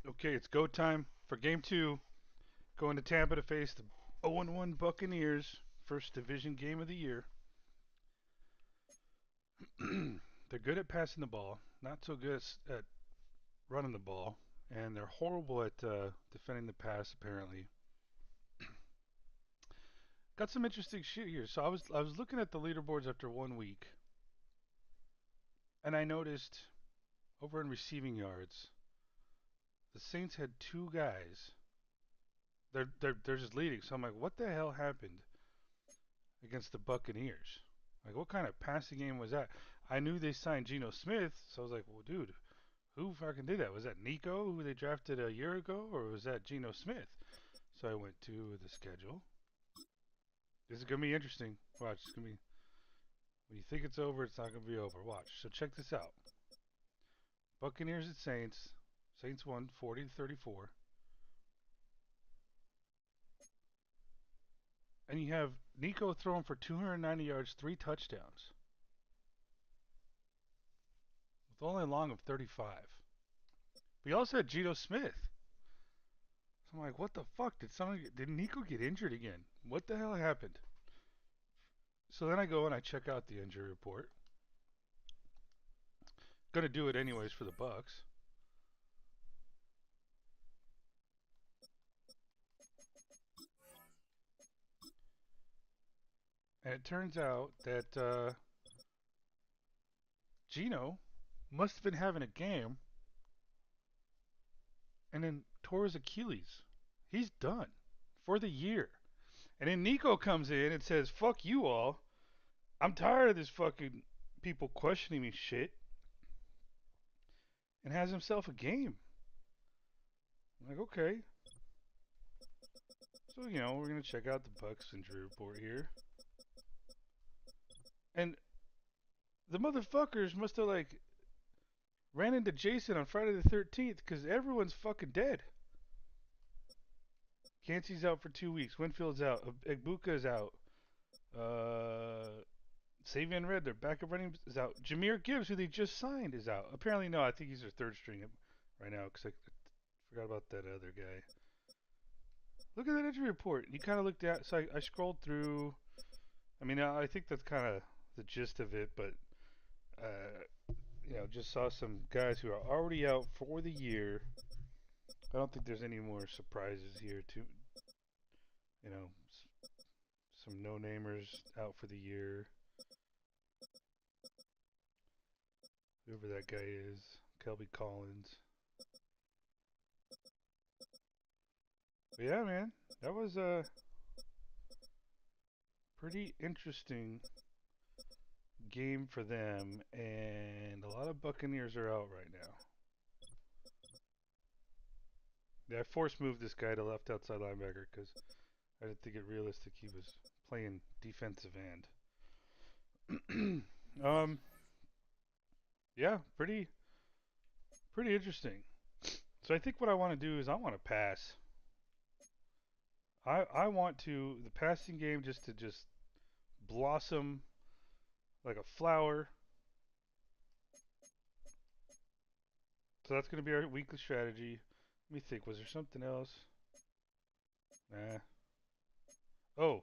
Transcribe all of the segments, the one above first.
Okay, it's go time for game two. Going to Tampa to face the 0-1 Buccaneers. First division game of the year. They're good at passing the ball, not so good at running the ball, and they're horrible at defending the pass. Apparently, got some interesting shit here. So I was looking at the leaderboards after 1 week, and I noticed over in receiving yards, the Saints had two guys. They're just leading. So I'm like, what the hell happened against the Buccaneers? Like, what kind of passing game was that? I knew they signed Geno Smith, so I was like, well, dude, who fucking did that? Was that Nico, who they drafted a year ago, or was that Geno Smith? So I went to the schedule. This is gonna be interesting. Watch, it's gonna be. When you think it's over, it's not gonna be over. Watch. So check this out. Buccaneers at Saints. Saints won 40-34, and you have Nico throwing for 290 yards, 3 touchdowns, with only a long of 35. We also had Geno Smith. So I'm like, what the fuck? Did Nico get injured again? What the hell happened? So then I go and I check out the injury report. Gonna do it anyways for the Bucks. And it turns out that Gino must have been having a game and then tore his Achilles. He's done for the year. And then Nico comes in and says, fuck you all. I'm tired of this fucking people questioning me shit, and has himself a game. I'm like, okay. So, we're going to check out the Bucks injury report here. And the motherfuckers must have, like, ran into Jason on Friday the 13th because everyone's fucking dead. Yancey's out for 2 weeks. Winfield's out. Egbuka's out. Uh, Savion Red, their backup running, is out. Jameer Gibbs, who they just signed, is out. Apparently, no. I think he's their third string right now because I forgot about that other guy. Look at that injury report. You kind of looked at. So I scrolled through. I mean, I think that's kind of the gist of it, but just saw some guys who are already out for the year. I don't think there's any more surprises here. You know, some no-namers out for the year. Whoever that guy is, Kelby Collins. But yeah, man, that was a pretty interesting game for them, and a lot of Buccaneers are out right now. Yeah, I force moved this guy to left outside linebacker because I didn't think it realistic he was playing defensive end. Yeah, pretty interesting. So I think what I want to do is I want to pass. I want to the passing game just blossom like a flower. So that's going to be our weekly strategy. Let me think. Was there something else? Nah. Oh,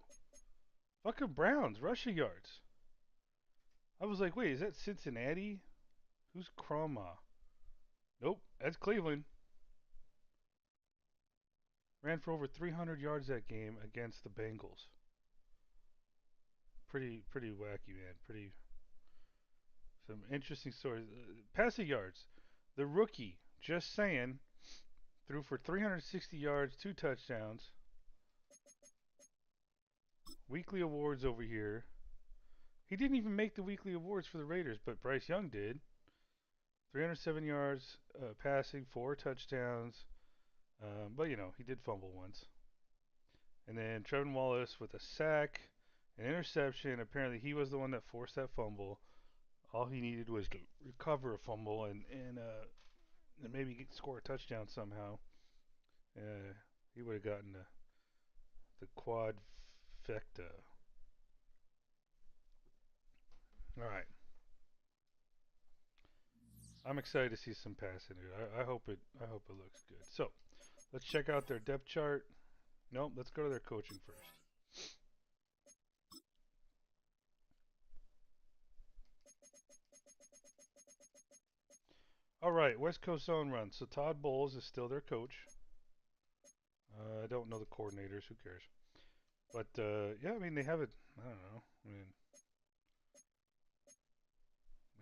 fucking Browns rushing yards. I was like, wait, is that Cincinnati? Who's Croma? Nope, that's Cleveland. Ran for over 300 yards that game against the Bengals. Pretty wacky, man. Pretty some interesting stories. Passing yards. The rookie, just saying, threw for 360 yards, 2 touchdowns. Weekly awards over here. He didn't even make the weekly awards for the Raiders, but Bryce Young did. 307 yards passing, 4 touchdowns. But he did fumble once. And then Trevin Wallace with a sack, an interception. Apparently, he was the one that forced that fumble. All he needed was to recover a fumble and maybe score a touchdown somehow. Uh, he would have gotten the quadfecta. All right. I'm excited to see some passing here. I hope it. I hope it looks good. So let's check out their depth chart. Nope. Let's go to their coaching first. All right, West Coast zone run. So Todd Bowles is still their coach. I don't know the coordinators. Who cares? But yeah, I mean they have it. I don't know. I mean,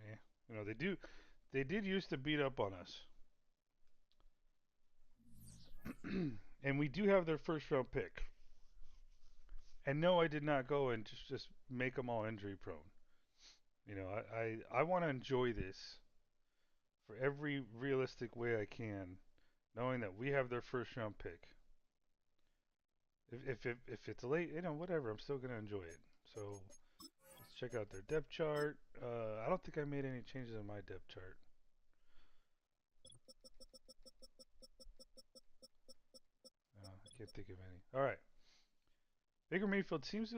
yeah, you know they do. They did used to beat up on us, and we do have their first round pick. And no, I did not go and just make them all injury prone. You know, I want to enjoy this for every realistic way I can, knowing that we have their first round pick. If it's late, you know, whatever, I'm still gonna enjoy it. So let's check out their depth chart. I don't think I made any changes in my depth chart. I can't think of any. All right, Baker Mayfield seems to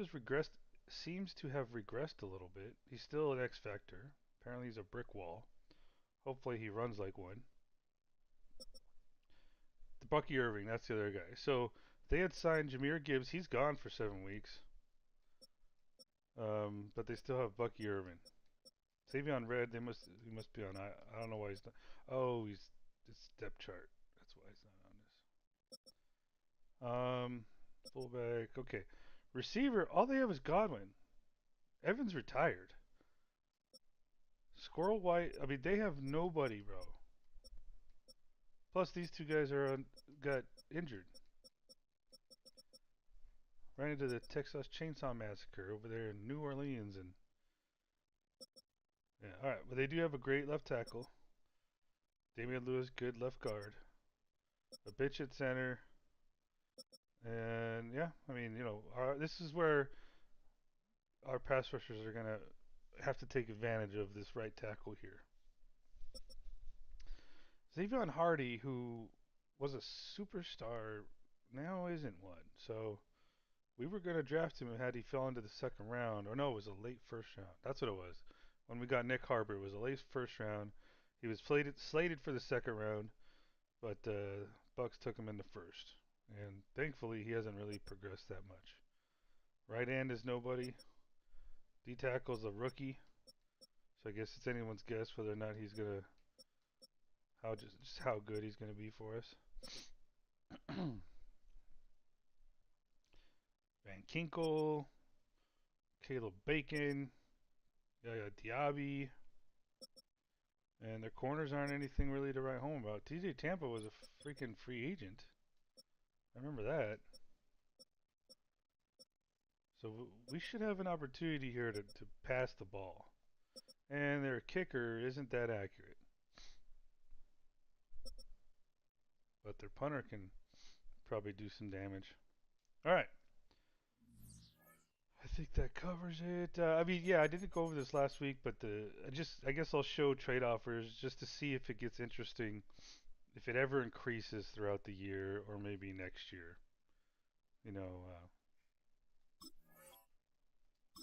have regressed a little bit. He's still an X factor. Apparently, he's a brick wall. Hopefully, he runs like one. The Bucky Irving, that's the other guy. So they had signed Jahmyr Gibbs. He's gone for 7 weeks. But they still have Bucky Irving. Savion Red, he must be on. I don't know why he's not. Oh, he's it's depth chart. That's why he's not on this. Fullback. Okay, receiver. All they have is Godwin. Evans retired. Squirrel White. I mean, they have nobody, bro. Plus, these two guys got injured. Ran into the Texas Chainsaw Massacre over there in New Orleans, and yeah. All right, but they do have a great left tackle. Damian Lewis, good left guard. A bitch at center, and yeah, I mean, you know, this is where our pass rushers are gonna have to take advantage of this right tackle here. Xavier Hardy, who was a superstar, now isn't one. So we were going to draft him had he fell into the second round. Or no, it was a late first round. That's what it was. When we got Nick Harbor, it was a late first round. He was slated for the second round, but Bucks took him in the first. And thankfully, he hasn't really progressed that much. Right end is nobody. D tackle's a rookie. So I guess it's anyone's guess whether or not he's gonna just how good he's gonna be for us. Van Kinkel, Caleb Bacon, Yaya Diaby, and their corners aren't anything really to write home about. TJ Tampa was a freaking free agent. I remember that. So we should have an opportunity here to pass the ball. And their kicker isn't that accurate. But their punter can probably do some damage. All right. I think that covers it. I mean, yeah, I didn't go over this last week, but I guess I'll show trade offers just to see if it gets interesting, if it ever increases throughout the year or maybe next year. You know,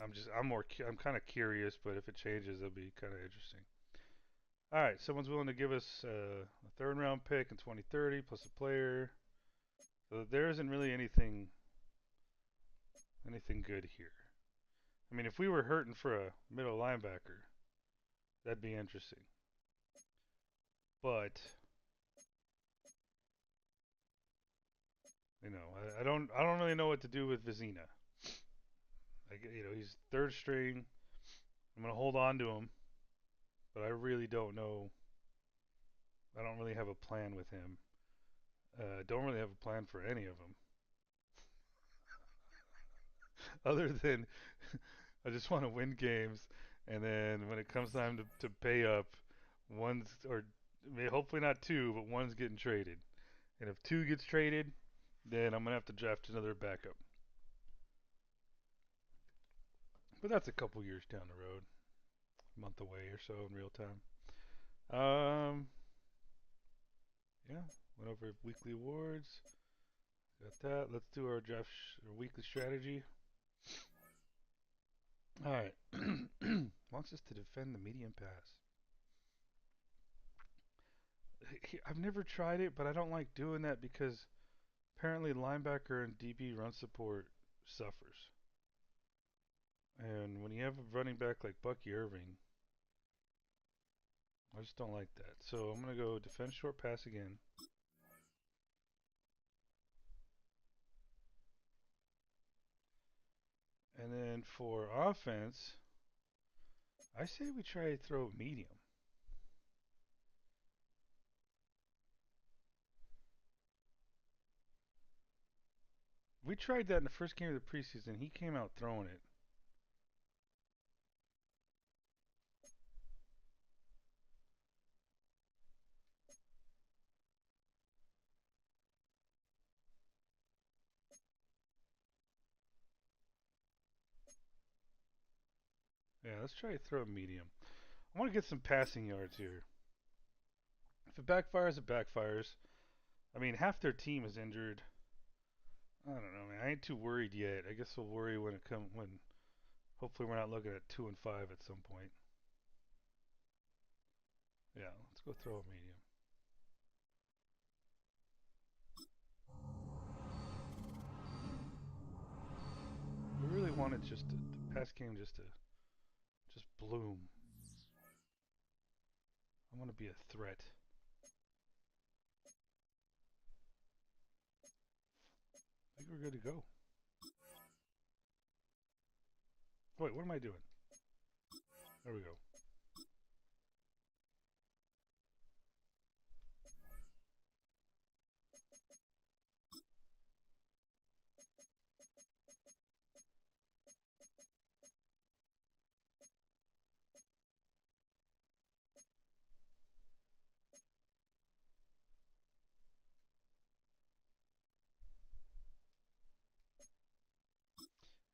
I'm kind of curious, but if it changes, it'll be kind of interesting. All right, someone's willing to give us a third round pick in 2030 plus a player. So there isn't really anything good here. I mean, if we were hurting for a middle linebacker, that'd be interesting. But you know, I don't really know what to do with Vizina. Like, you know, he's third string. I'm gonna hold on to him, but I really don't know. I don't really have a plan with him. Don't really have a plan for any of them, other than I just want to win games, and then when it comes time to pay up, one's or hopefully not two, but one's getting traded. And if two gets traded, then I'm gonna have to draft another backup. But that's a couple years down the road, a month away or so in real time. Um, yeah, went over weekly awards. Got that. Let's do our draft our weekly strategy. All right. Wants us to defend the medium pass. I've never tried it, but I don't like doing that because apparently linebacker and DB run support suffers. And when you have a running back like Bucky Irving, I just don't like that. So I'm going to go defense short pass again. And then for offense, I say we try to throw medium. We tried that in the first game of the preseason. He came out throwing it. Yeah, let's try to throw medium. I want to get some passing yards here. If it backfires, it backfires. I mean, half their team is injured. I don't know, man. I ain't too worried yet. I guess we'll worry when it comes when. Hopefully, we're not looking at 2-5 at some point. Yeah, let's go throw a medium. We really wanted just the pass game just to just bloom. I want to be a threat. I think we're good to go. Wait, what am I doing? There we go.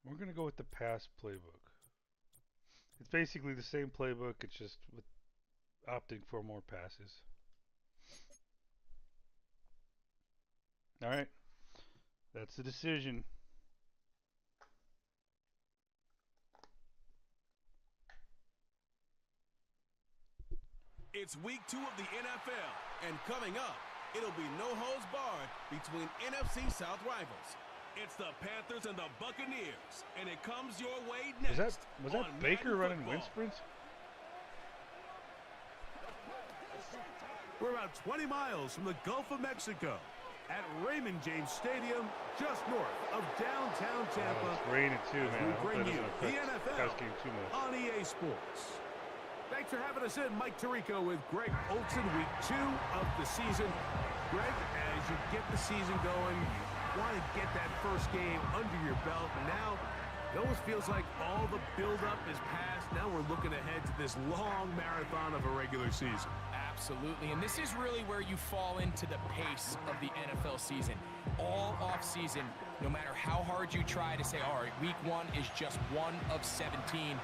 We're going to go with the pass playbook. It's basically the same playbook, it's just with opting for more passes. All right. That's the decision. It's week 2 of the NFL, and coming up, it'll be no holds barred between NFC South rivals. It's the Panthers and the Buccaneers, and it comes your way next. Was that Baker running wind sprints? We're about 20 miles from the Gulf of Mexico at Raymond James Stadium, just north of downtown Tampa. It's raining too, man. We bring you the NFL on EA Sports. Thanks for having us in, Mike Tirico with Greg Olson, week 2 of the season. Greg, as you get the season going, you want to get that first game under your belt. And now, it almost feels like all the buildup is past. Now we're looking ahead to this long marathon of a regular season. Absolutely, and this is really where you fall into the pace of the NFL season. All off-season, no matter how hard you try to say, all right, week 1 is just 1 of 17,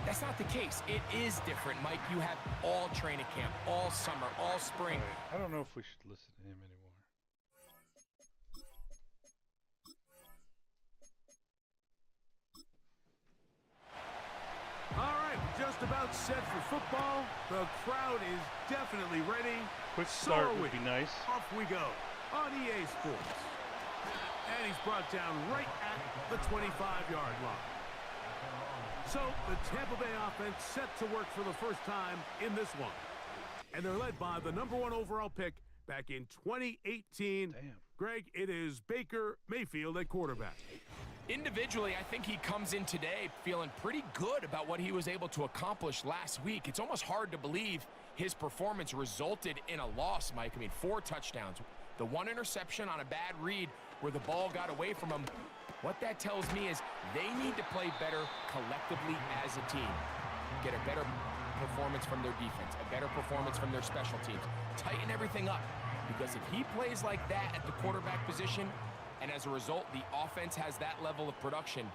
that's not the case. It is different, Mike. You have all training camp, all summer, all spring. I don't know if we should listen to him anymore. All right, we're just about set for football. The crowd is definitely ready. Quick start would be nice. Off we go on EA Sports. And he's brought down right at the 25-yard line. So the Tampa Bay offense set to work for the first time in this one. And they're led by the number 1 overall pick back in 2018. Damn. Greg, it is Baker Mayfield at quarterback. Individually, I think he comes in today feeling pretty good about what he was able to accomplish last week. It's almost hard to believe his performance resulted in a loss, Mike. I mean, 4 touchdowns. The 1 interception on a bad read where the ball got away from him. What that tells me is they need to play better collectively as a team. Get a better performance from their defense, a better performance from their special teams. Tighten everything up, because if he plays like that at the quarterback position, and as a result, the offense has that level of production,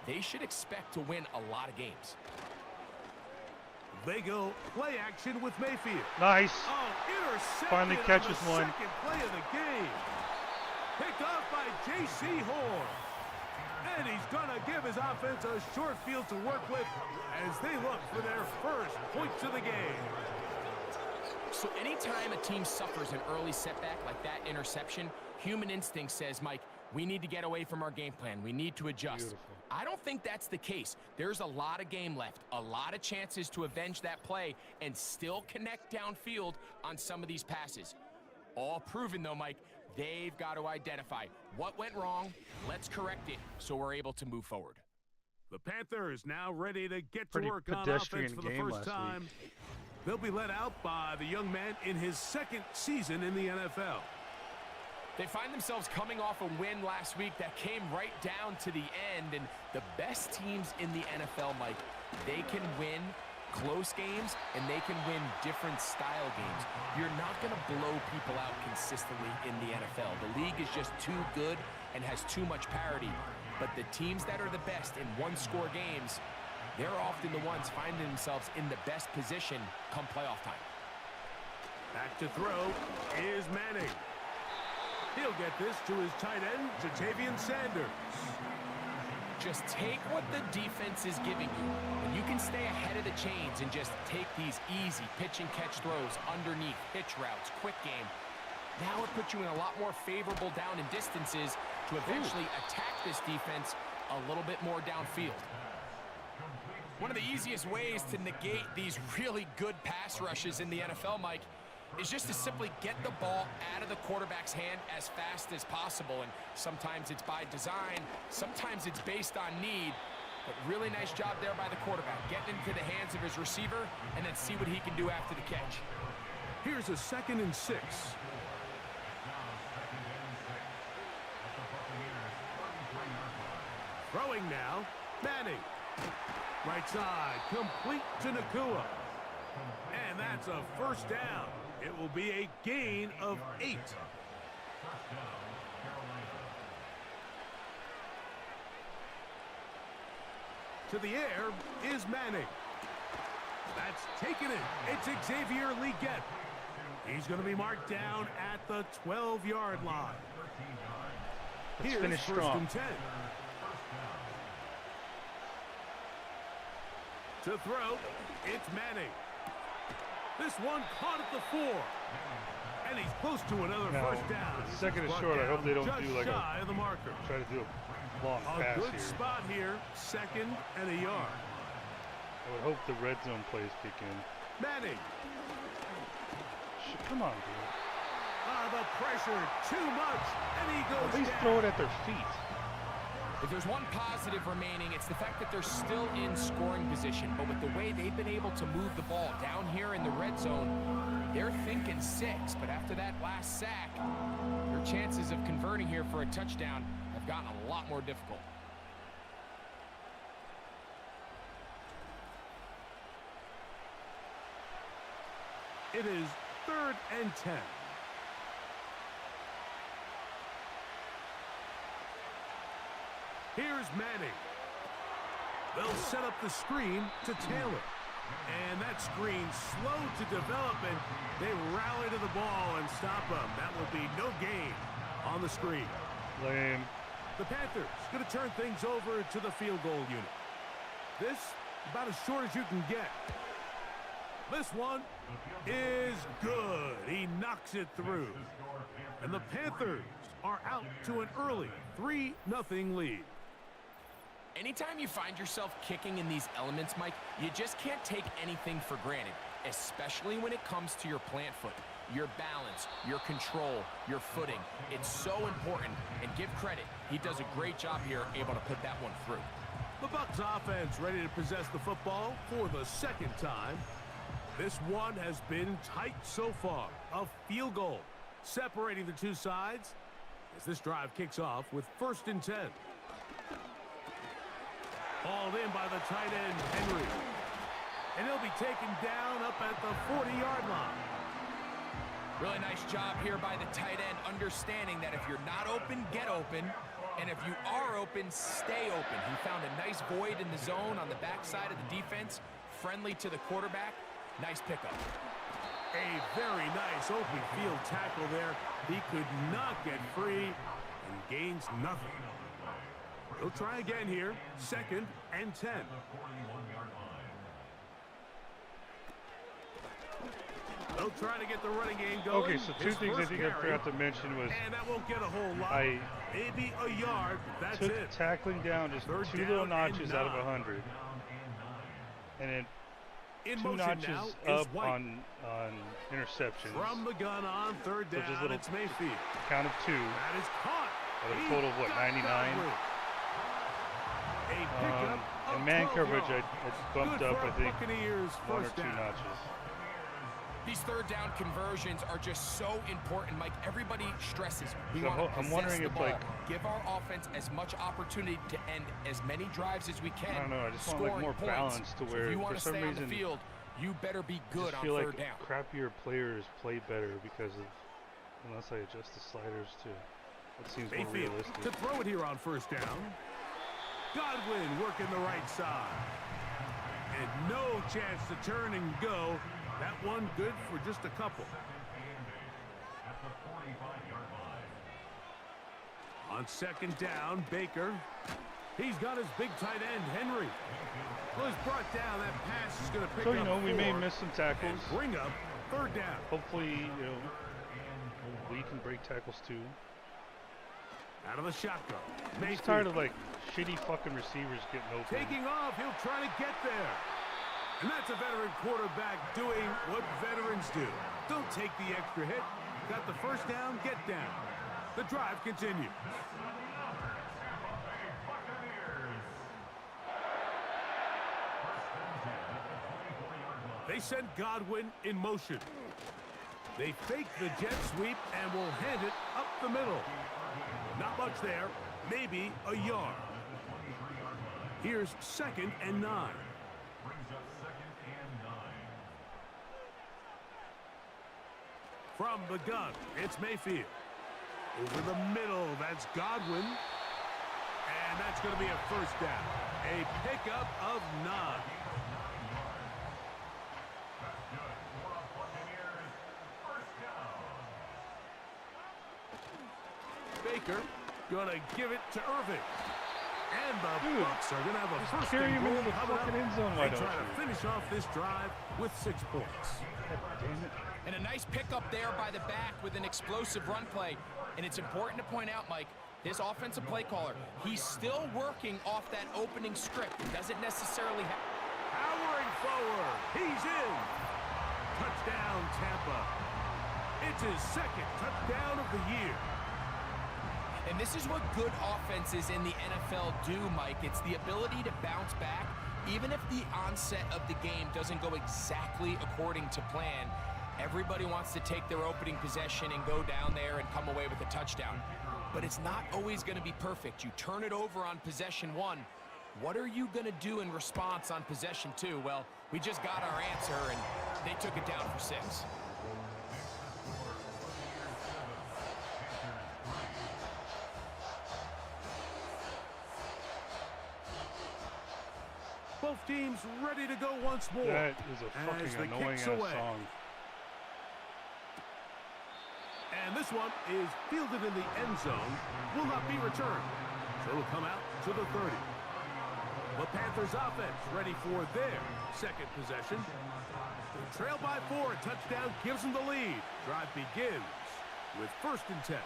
they should expect to win a lot of games. They go play action with Mayfield. Nice. Oh, intercepted. Finally catches on the one. Second play of the game. Picked off by J.C. Horn. And he's going to give his offense a short field to work with as they look for their first points of the game. So anytime a team suffers an early setback like that interception, human instinct says, Mike, we need to get away from our game plan. We need to adjust. Beautiful. I don't think that's the case. There's a lot of game left, a lot of chances to avenge that play and still connect downfield on some of these passes. All proven, though, Mike, they've got to identify what went wrong. Let's correct it so we're able to move forward. The Panthers now ready to get to Pretty work on offense for the game first time. They'll be led out by the young man in his second season in the NFL. They find themselves coming off a win last week that came right down to the end, and the best teams in the NFL, Mike, they can win close games and they can win different style games. You're not going to blow people out consistently in the NFL. The league is just too good and has too much parity. But the teams that are the best in one-score games, they're often the ones finding themselves in the best position come playoff time. Back to throw is Manning. He'll get this to his tight end, Ja'Tavion Sanders. Just take what the defense is giving you, and you can stay ahead of the chains and just take these easy pitch-and-catch throws underneath, pitch routes, quick game. Now it puts you in a lot more favorable down and distances to eventually attack this defense a little bit more downfield. One of the easiest ways to negate these really good pass rushes in the NFL, Mike, is just to simply get the ball out of the quarterback's hand as fast as possible. And sometimes it's by design, sometimes it's based on need. But really nice job there by the quarterback, getting into the hands of his receiver and then see what he can do after the catch. Here's a 2nd and 6. Throwing now, Manning. Right side, complete to Nakua. And that's a first down. It will be a gain of 8. To the air is Manning. That's taken it. It's Xavier Legette. He's going to be marked down at the 12-yard line. Let's Here's finish first strong. and 10. To throw, it's Manning. This one caught at the 4. And he's close to another first down. Second is short. I hope they don't do like shy of the marker. try to do a long pass A good here. spot here, 2nd and a yard. I would hope the red zone plays kick in. Manning. Come on, dude. The pressure, too much, and he goes At least down. throw it at their feet. If there's one positive remaining, it's the fact that they're still in scoring position. But with the way they've been able to move the ball down here in the red zone, they're thinking 6. But after that last sack, their chances of converting here for a touchdown have gotten a lot more difficult. It is 3rd and 10. Here's Manning. They'll set up the screen to Taylor. And that screen slow to develop, and they rally to the ball and stop him. That will be no gain on the screen. Lame. The Panthers going to turn things over to the field goal unit. This about as short as you can get. This one is good. He knocks it through. And the Panthers are out to an early 3-0 lead. Anytime you find yourself kicking in these elements, Mike, you just can't take anything for granted, especially when it comes to your plant foot, your balance, your control, your footing. It's so important, and give credit. He does a great job here, able to put that one through. The Bucs offense ready to possess the football for the 2nd time. This one has been tight so far. A field goal separating the two sides as this drive kicks off with 1st and 10. Hauled in by the tight end, Henry. And he'll be taken down up at the 40-yard line. Really nice job here by the tight end, understanding that if you're not open, get open. And if you are open, stay open. He found a nice void in the zone on the backside of the defense, friendly to the quarterback. Nice pickup. A very nice open field tackle there. He could not get free and gains nothing. He'll try again here. 2nd and 10. They'll try to get the running game going. Okay, so two things I think I forgot to mention was and that won't get a whole lot. Maybe a yard. That's took it. Tackling down just two little notches out of 100, and then two notches up on interceptions. From the gun on third down, so it's Mayfield. Count of 2. That is caught. Out of a total of what, 99? And man coverage, I bumped up, I think, 1 or 2 notches. These third down conversions are just so important, Mike. Everybody stresses. I'm wondering if, like, give our offense as much opportunity to end as many drives as we can. I don't know. I just want like more balance to where, if you want for some to stay reason, on the field, you better be good on third down. I feel like crappier players play better because of, unless I adjust the sliders to what seems more realistic. To throw it here on first down. Godwin working the right side. And no chance to turn and go. That one good for just a couple. On second down, Baker. He's got his big tight end, Henry. Well, he's brought down. That pass is going to pick up. So, you know, we may miss some tackles. Bring up third down. Hopefully, you know, we can break tackles too. Out of the shotgun. I'm just tired of, like, shitty fucking receivers getting open. Taking off. He'll try to get there. And that's a veteran quarterback doing what veterans do. Don't take the extra hit. Got the first down, get down. The drive continues. They send Godwin in motion. They fake the jet sweep and will hand it up the middle. Not much there. Maybe a yard. Here's 2nd and 9. From the gun, it's Mayfield. Over the middle, that's Godwin. And that's going to be a first down. A pickup of 9. Baker going to give it to Irving. And the Bucs are going to have a first carry him into goal the fucking end zone. Why they don't try you? to finish off this drive with 6 points. Damn it. And a nice pickup there by the back with an explosive run play. And it's important to point out, Mike, his offensive play caller, he's still working off that opening script. He doesn't necessarily have... Powering forward. He's in. Touchdown, Tampa. It's his 2nd touchdown of the year. And this is what good offenses in the NFL do, Mike. It's the ability to bounce back, even if the onset of the game doesn't go exactly according to plan. Everybody wants to take their opening possession and go down there and come away with a touchdown. But it's not always going to be perfect. You turn it over on possession 1. What are you going to do in response on possession 2? Well, we just got our answer, and they took it down for 6. Both teams ready to go once more. That is a fucking annoying ass song. And this one is fielded in the end zone. Will not be returned. So it'll come out to the 30. The Panthers offense ready for their 2nd possession. They trail by 4. A touchdown gives them the lead. Drive begins with 1st and 10.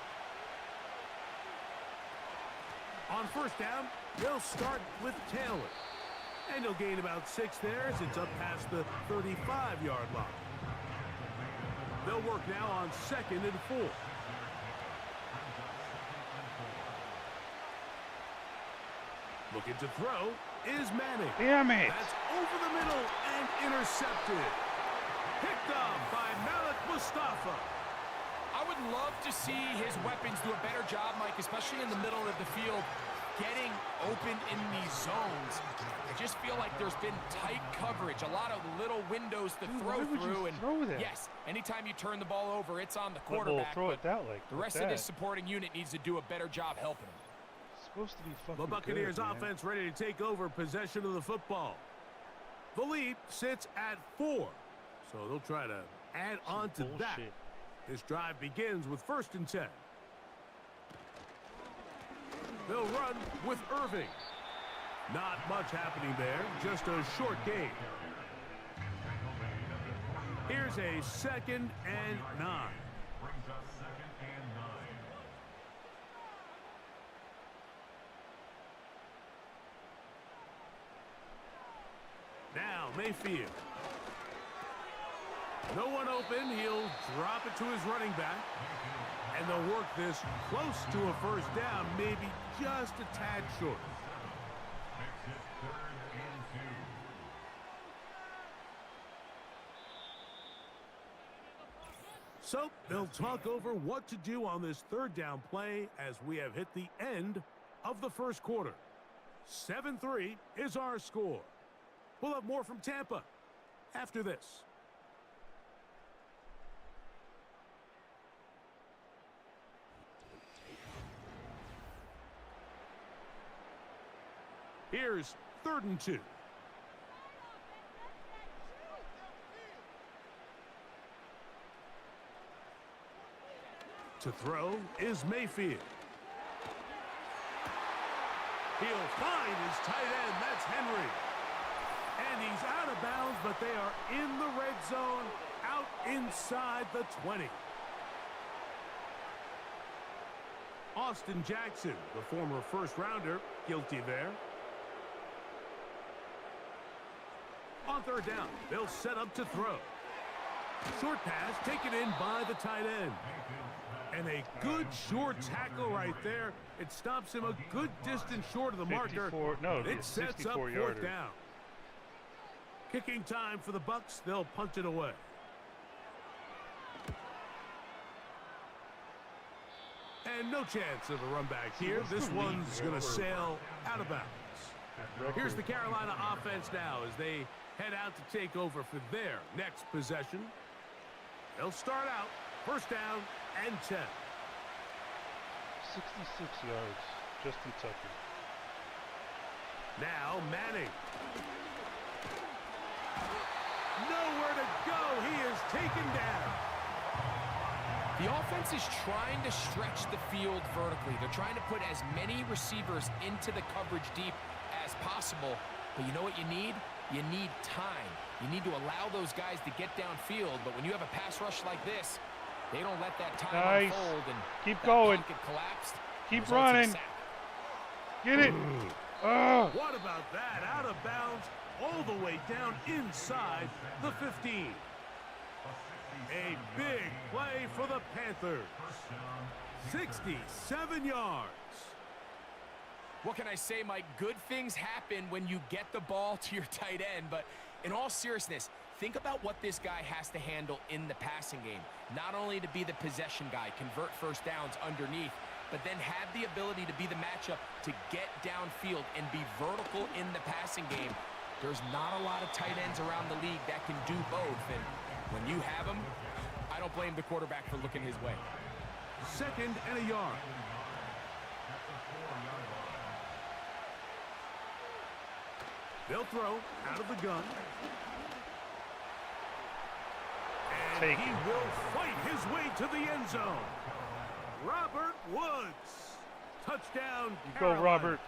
On first down, they'll start with Taylor. And he'll gain about 6 there as it's up past the 35-yard line. They'll work now on 2nd and 4. Looking to throw is Manning. Damn it. That's over the middle and intercepted. Picked up by Malik Mustafa. I would love to see his weapons do a better job, Mike, especially in the middle of the field, getting open in these zones. I just feel like there's been tight coverage, a lot of little windows to throw through. And throw that? yes, anytime you turn the ball over, it's on the quarterback. Throw it that like the rest of this supporting unit needs to do a better job helping him. It's supposed to be fucking The Buccaneers good, offense ready to take over possession of the football. The lead sits at 4, so they'll try to add on to that. This drive begins with 1st and 10. They'll run with Irving. Not much happening there, just a short gain. Here's a 2nd and 9. Brings up 2nd and 9. Now Mayfield. No one open. He'll drop it to his running back. And they'll work this close to a first down, maybe just a tad short. Makes it 3rd and 2. So they'll talk over what to do on this 3rd down play as we have hit the end of the first quarter. 7-3 is our score. We'll have more from Tampa after this. Here's 3rd and 2. To throw is Mayfield. He'll find his tight end. That's Henry. And he's out of bounds, but they are in the red zone, out inside the 20. Austin Jackson, the former first-rounder, guilty there. On 3rd down, they'll set up to throw. Short pass taken in by the tight end. And a good short tackle right there. It stops him a good distance short of the marker. It sets up 4th down. Kicking time for the Bucs. They'll punt it away. And no chance of a run back here. This one's going to sail out of bounds. Here's the Carolina offense now as they head out to take over for their next possession. They'll start out 1st down and 10. 66 yards, Justin Tucker. Now Manning. Nowhere to go. He is taken down. The offense is trying to stretch the field vertically. They're trying to put as many receivers into the coverage deep as possible. But you know what you need? You need time. You need to allow those guys to get downfield. But when you have a pass rush like this, they don't let that time unfold. And keep going. Collapsed. Keep running. Get it. What about that? Out of bounds all the way down inside the 15. A big play for the Panthers. 67 yards. What can I say, Mike? Good things happen when you get the ball to your tight end. But in all seriousness, think about what this guy has to handle in the passing game. Not only to be the possession guy, convert first downs underneath, but then have the ability to be the matchup to get downfield and be vertical in the passing game. There's not a lot of tight ends around the league that can do both. And when you have them, I don't blame the quarterback for looking his way. 2nd and a yard. They'll throw out of the gun. And he will fight his way to the end zone. Robert Woods. Touchdown, Carolina. Go, Robert.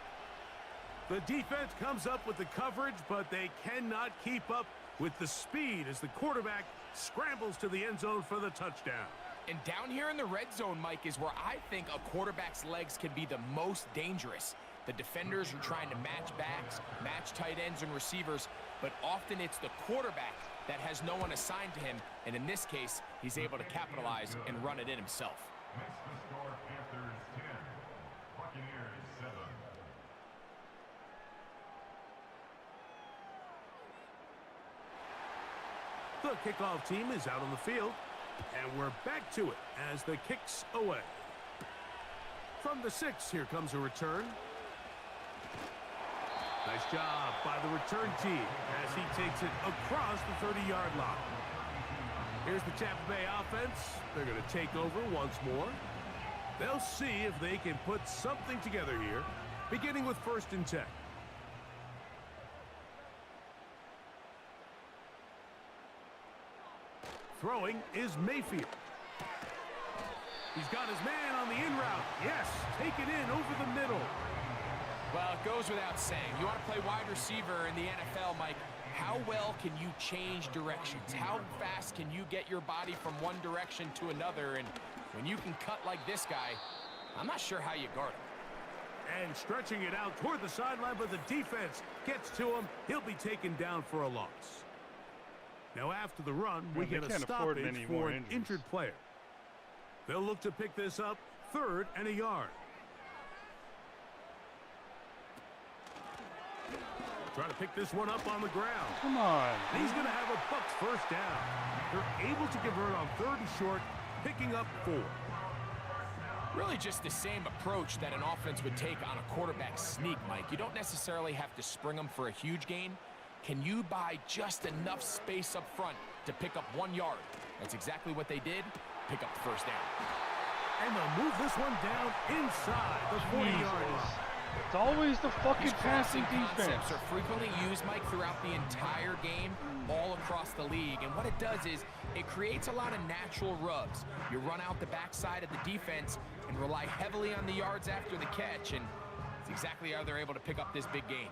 The defense comes up with the coverage, but they cannot keep up with the speed as the quarterback scrambles to the end zone for the touchdown. And down here in the red zone, Mike, is where I think a quarterback's legs can be the most dangerous. The defenders are trying to match backs, match tight ends and receivers, but often it's the quarterback that has no one assigned to him, and in this case, he's able to capitalize and run it in himself. Makes the score Panthers 10, Buccaneers 7. The kickoff team is out on the field, and we're back to it as the kick's away. From the 6, here comes a return. Nice job by the return team as he takes it across the 30-yard line. Here's the Tampa Bay offense. They're going to take over once more. They'll see if they can put something together here, beginning with 1st and 10. Throwing is Mayfield. He's got his man on the in route. Yes, take it in over the middle. Well, it goes without saying. You want to play wide receiver in the NFL, Mike, how well can you change directions? How fast can you get your body from one direction to another? And when you can cut like this guy, I'm not sure how you guard him. And stretching it out toward the sideline, but the defense gets to him. He'll be taken down for a loss. Now after the run, we get a stoppage for an injured player. They'll look to pick this up, 3rd and a yard. Trying to pick this one up on the ground. Come on. And he's going to have a Bucs first down. They're able to convert on 3rd and short, picking up 4. Really just the same approach that an offense would take on a quarterback sneak, Mike. You don't necessarily have to spring them for a huge gain. Can you buy just enough space up front to pick up 1 yard? That's exactly what they did. Pick up the first down. And they'll move this one down inside the 40-yard line. It's always the fucking These passing defense. concepts are frequently used, Mike, throughout the entire game, all across the league. And what it does is it creates a lot of natural rubs. You run out the backside of the defense and rely heavily on the yards after the catch, and it's exactly how they're able to pick up this big gain.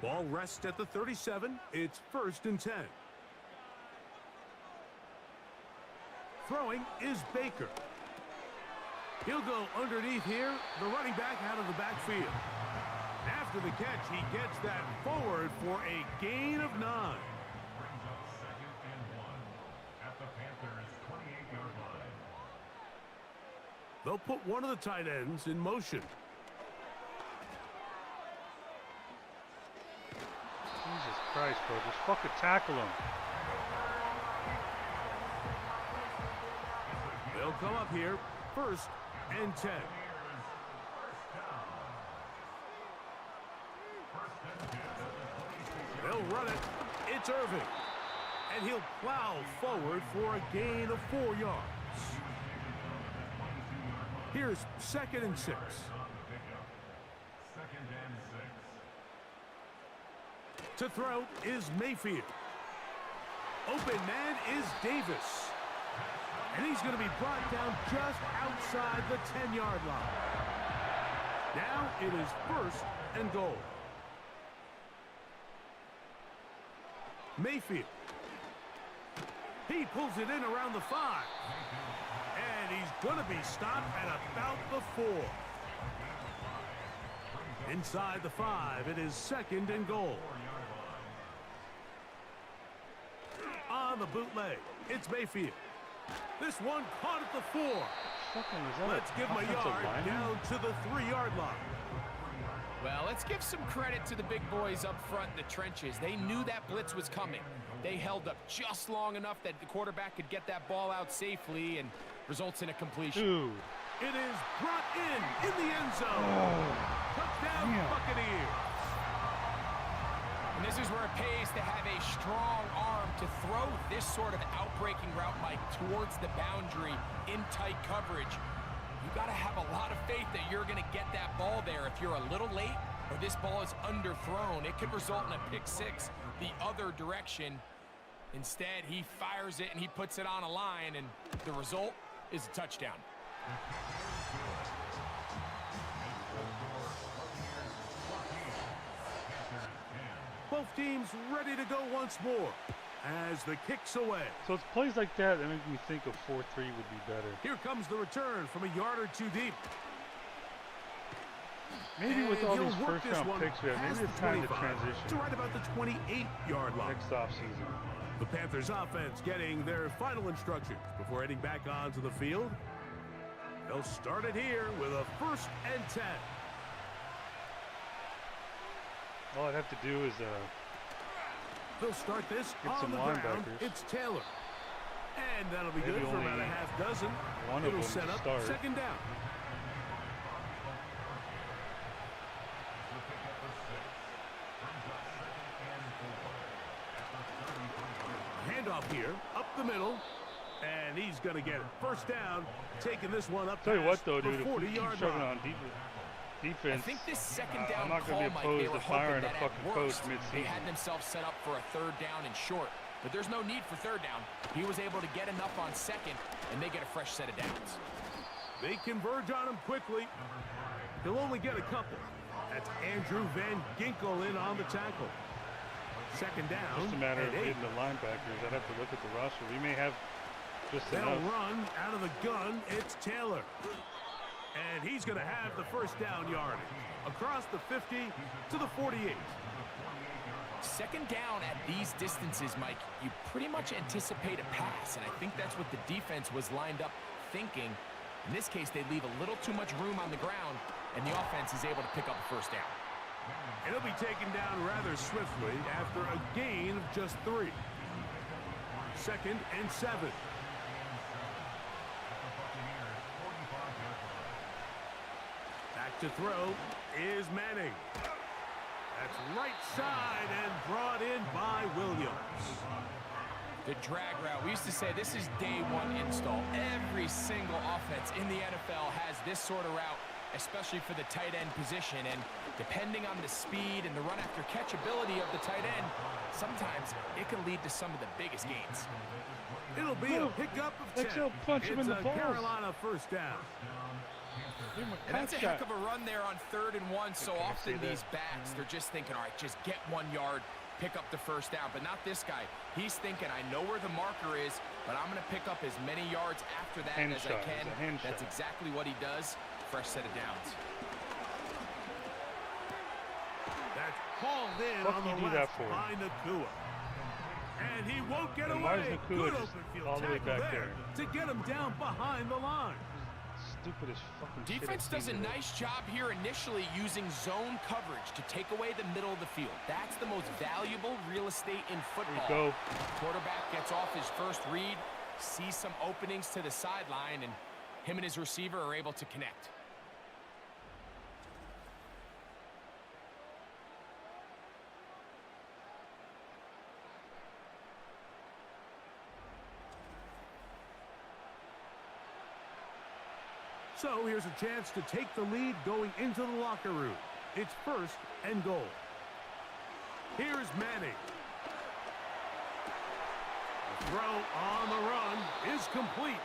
Ball rests at the 37. It's 1st and 10. Throwing is Baker. He'll go underneath here, the running back out of the backfield. After the catch, he gets that forward for a gain of 9. Brings up 2nd and 1 at the Panthers' 28-yard line. They'll put one of the tight ends in motion. Jesus Christ, bro. Just fucking tackle him. They'll come up here, 1st and 10. They'll run it. It's Irving. And he'll plow forward for a gain of 4 yards. Here's 2nd and 6. 2nd and 6. To throw is Mayfield. Open man is Davis. And he's going to be brought down just outside the 10-yard line. Now it is 1st and goal. Mayfield. He pulls it in around the 5. And he's going to be stopped at about the 4. Inside the 5, it is 2nd and goal. On the bootleg, it's Mayfield. This one caught at the 4. Let's give him a yard down to the 3-yard line. Well, let's give some credit to the big boys up front in the trenches. They knew that blitz was coming. They held up just long enough that the quarterback could get that ball out safely and results in a completion. Dude. It is brought in the end zone. Touchdown, Buccaneers. And this is where it pays to have a strong arm to throw this sort of outbreaking route, Mike, towards the boundary in tight coverage. You got to have a lot of faith that you're going to get that ball there. If you're a little late or this ball is underthrown, it could result in a pick 6 the other direction. Instead, he fires it and he puts it on a line, and the result is a touchdown. Both teams ready to go once more as the kick's away. So it's plays like that that make me think of 4-3 would be better. Here comes the return from a yard or 2 deep. Maybe with all these first-round picks we have, maybe it's time to transition to right about the 28-yard line. next offseason. The Panthers offense getting their final instructions before heading back onto the field. They'll start it here with a 1st and 10. All I'd have to do is They'll start this get on some the ground. linebackers. It's Taylor. And that'll be Maybe good for only about a half dozen. one of It'll them set to up start. 2nd down. Handoff here, up the middle, and he's going to get it. 1st down, taking this one up. Tell you what, though, dude, if we keep 40-yard shoving line. on defense, I think this 2nd down I'm not call, going to be Mike, they opposed were to firing hoping a that at fucking coach worst, they mid-season. had themselves set up for a 3rd down and short. But there's no need for 3rd down. He was able to get enough on 2nd, and they get a fresh set of downs. They converge on him quickly. He'll only get a couple. That's Andrew Van Ginkel in on the tackle. Second down. Just a matter of 8. hitting the linebackers. I'd have to look at the roster. We may have just They'll enough. run out of the gun. It's Taylor. And he's going to have the first down yardage. Across the 50 to the 48. Second down at these distances, Mike, you pretty much anticipate a pass, and I think that's what the defense was lined up thinking. In this case, they leave a little too much room on the ground, and the offense is able to pick up a first down. It'll be taken down rather swiftly after a gain of just 3. Second and 7. Back to throw is Manning. That's right side and brought in by Williams. The drag route. We used to say this is day one install. Every single offense in the NFL has this sort of route, especially for the tight end position. And depending on the speed and the run after catch ability of the tight end, sometimes it can lead to some of the biggest gains. It'll be a pickup of 10. It's a Carolina first down. And that's a heck of a run there on 3rd and 1. So often these backs, they're just thinking, all right, just get 1 yard, pick up the first down. But not this guy. He's thinking, I know where the marker is, but I'm going to pick up as many yards after that as I can. That's exactly what he does. Fresh set of downs. That's hauled in on the left by Nakua. And he won't get away. Good open field tackle there to get him down behind the line. Stupidest fucking defense does a nice job here initially using zone coverage to take away the middle of the field. That's the most valuable real estate in football. Quarterback gets off his first read, sees some openings to the sideline, and him and his receiver are able to connect. So here's a chance to take the lead going into the locker room. It's 1st and goal. Here's Manning. The throw on the run is complete.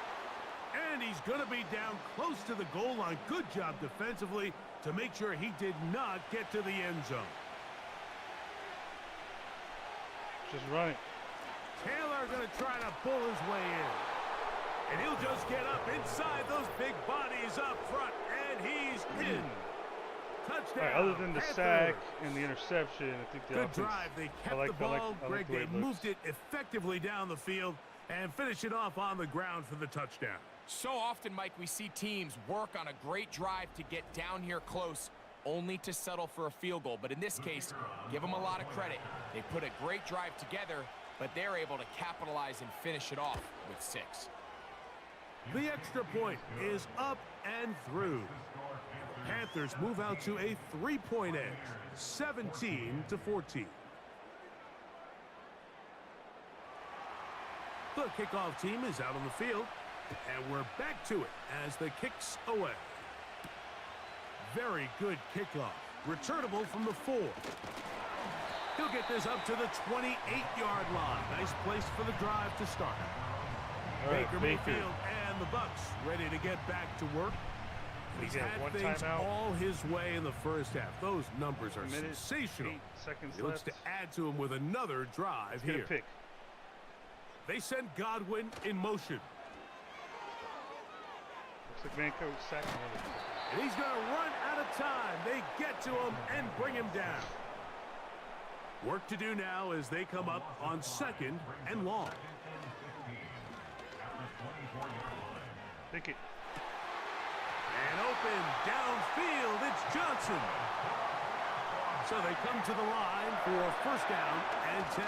And he's going to be down close to the goal line. Good job defensively to make sure he did not get to the end zone. Just right. Taylor going to try to pull his way in. And he'll just get up inside those big bodies up front, and he's in. Touchdown. Right, other than the sack and the interception, I think the good offense, drive. They kept the ball. Greg, they moved it effectively down the field and finish it off on the ground for the touchdown. So often, Mike, we see teams work on a great drive to get down here close, only to settle for a field goal. But in this case, give them a lot of credit. They put a great drive together, but they're able to capitalize and finish it off with 6. The extra point is up and through. The Panthers move out to a 3-point edge, 17-14. The kickoff team is out on the field, and we're back to it as the kick's away. Very good kickoff. Returnable from the 4. He'll get this up to the 28-yard line. Nice place for the drive to start. Baker Mayfield and the Bucks ready to get back to work. He's had things all his way in the first half. Those numbers are sensational. He looks to add to him with another drive here. They send Godwin in motion. Looks like Manco sacked another. And he's going to run out of time. They get to him and bring him down. Work to do now as they come up on 2nd and long. Pick it. And open downfield, it's Johnson. So they come to the line for 1st down and 10.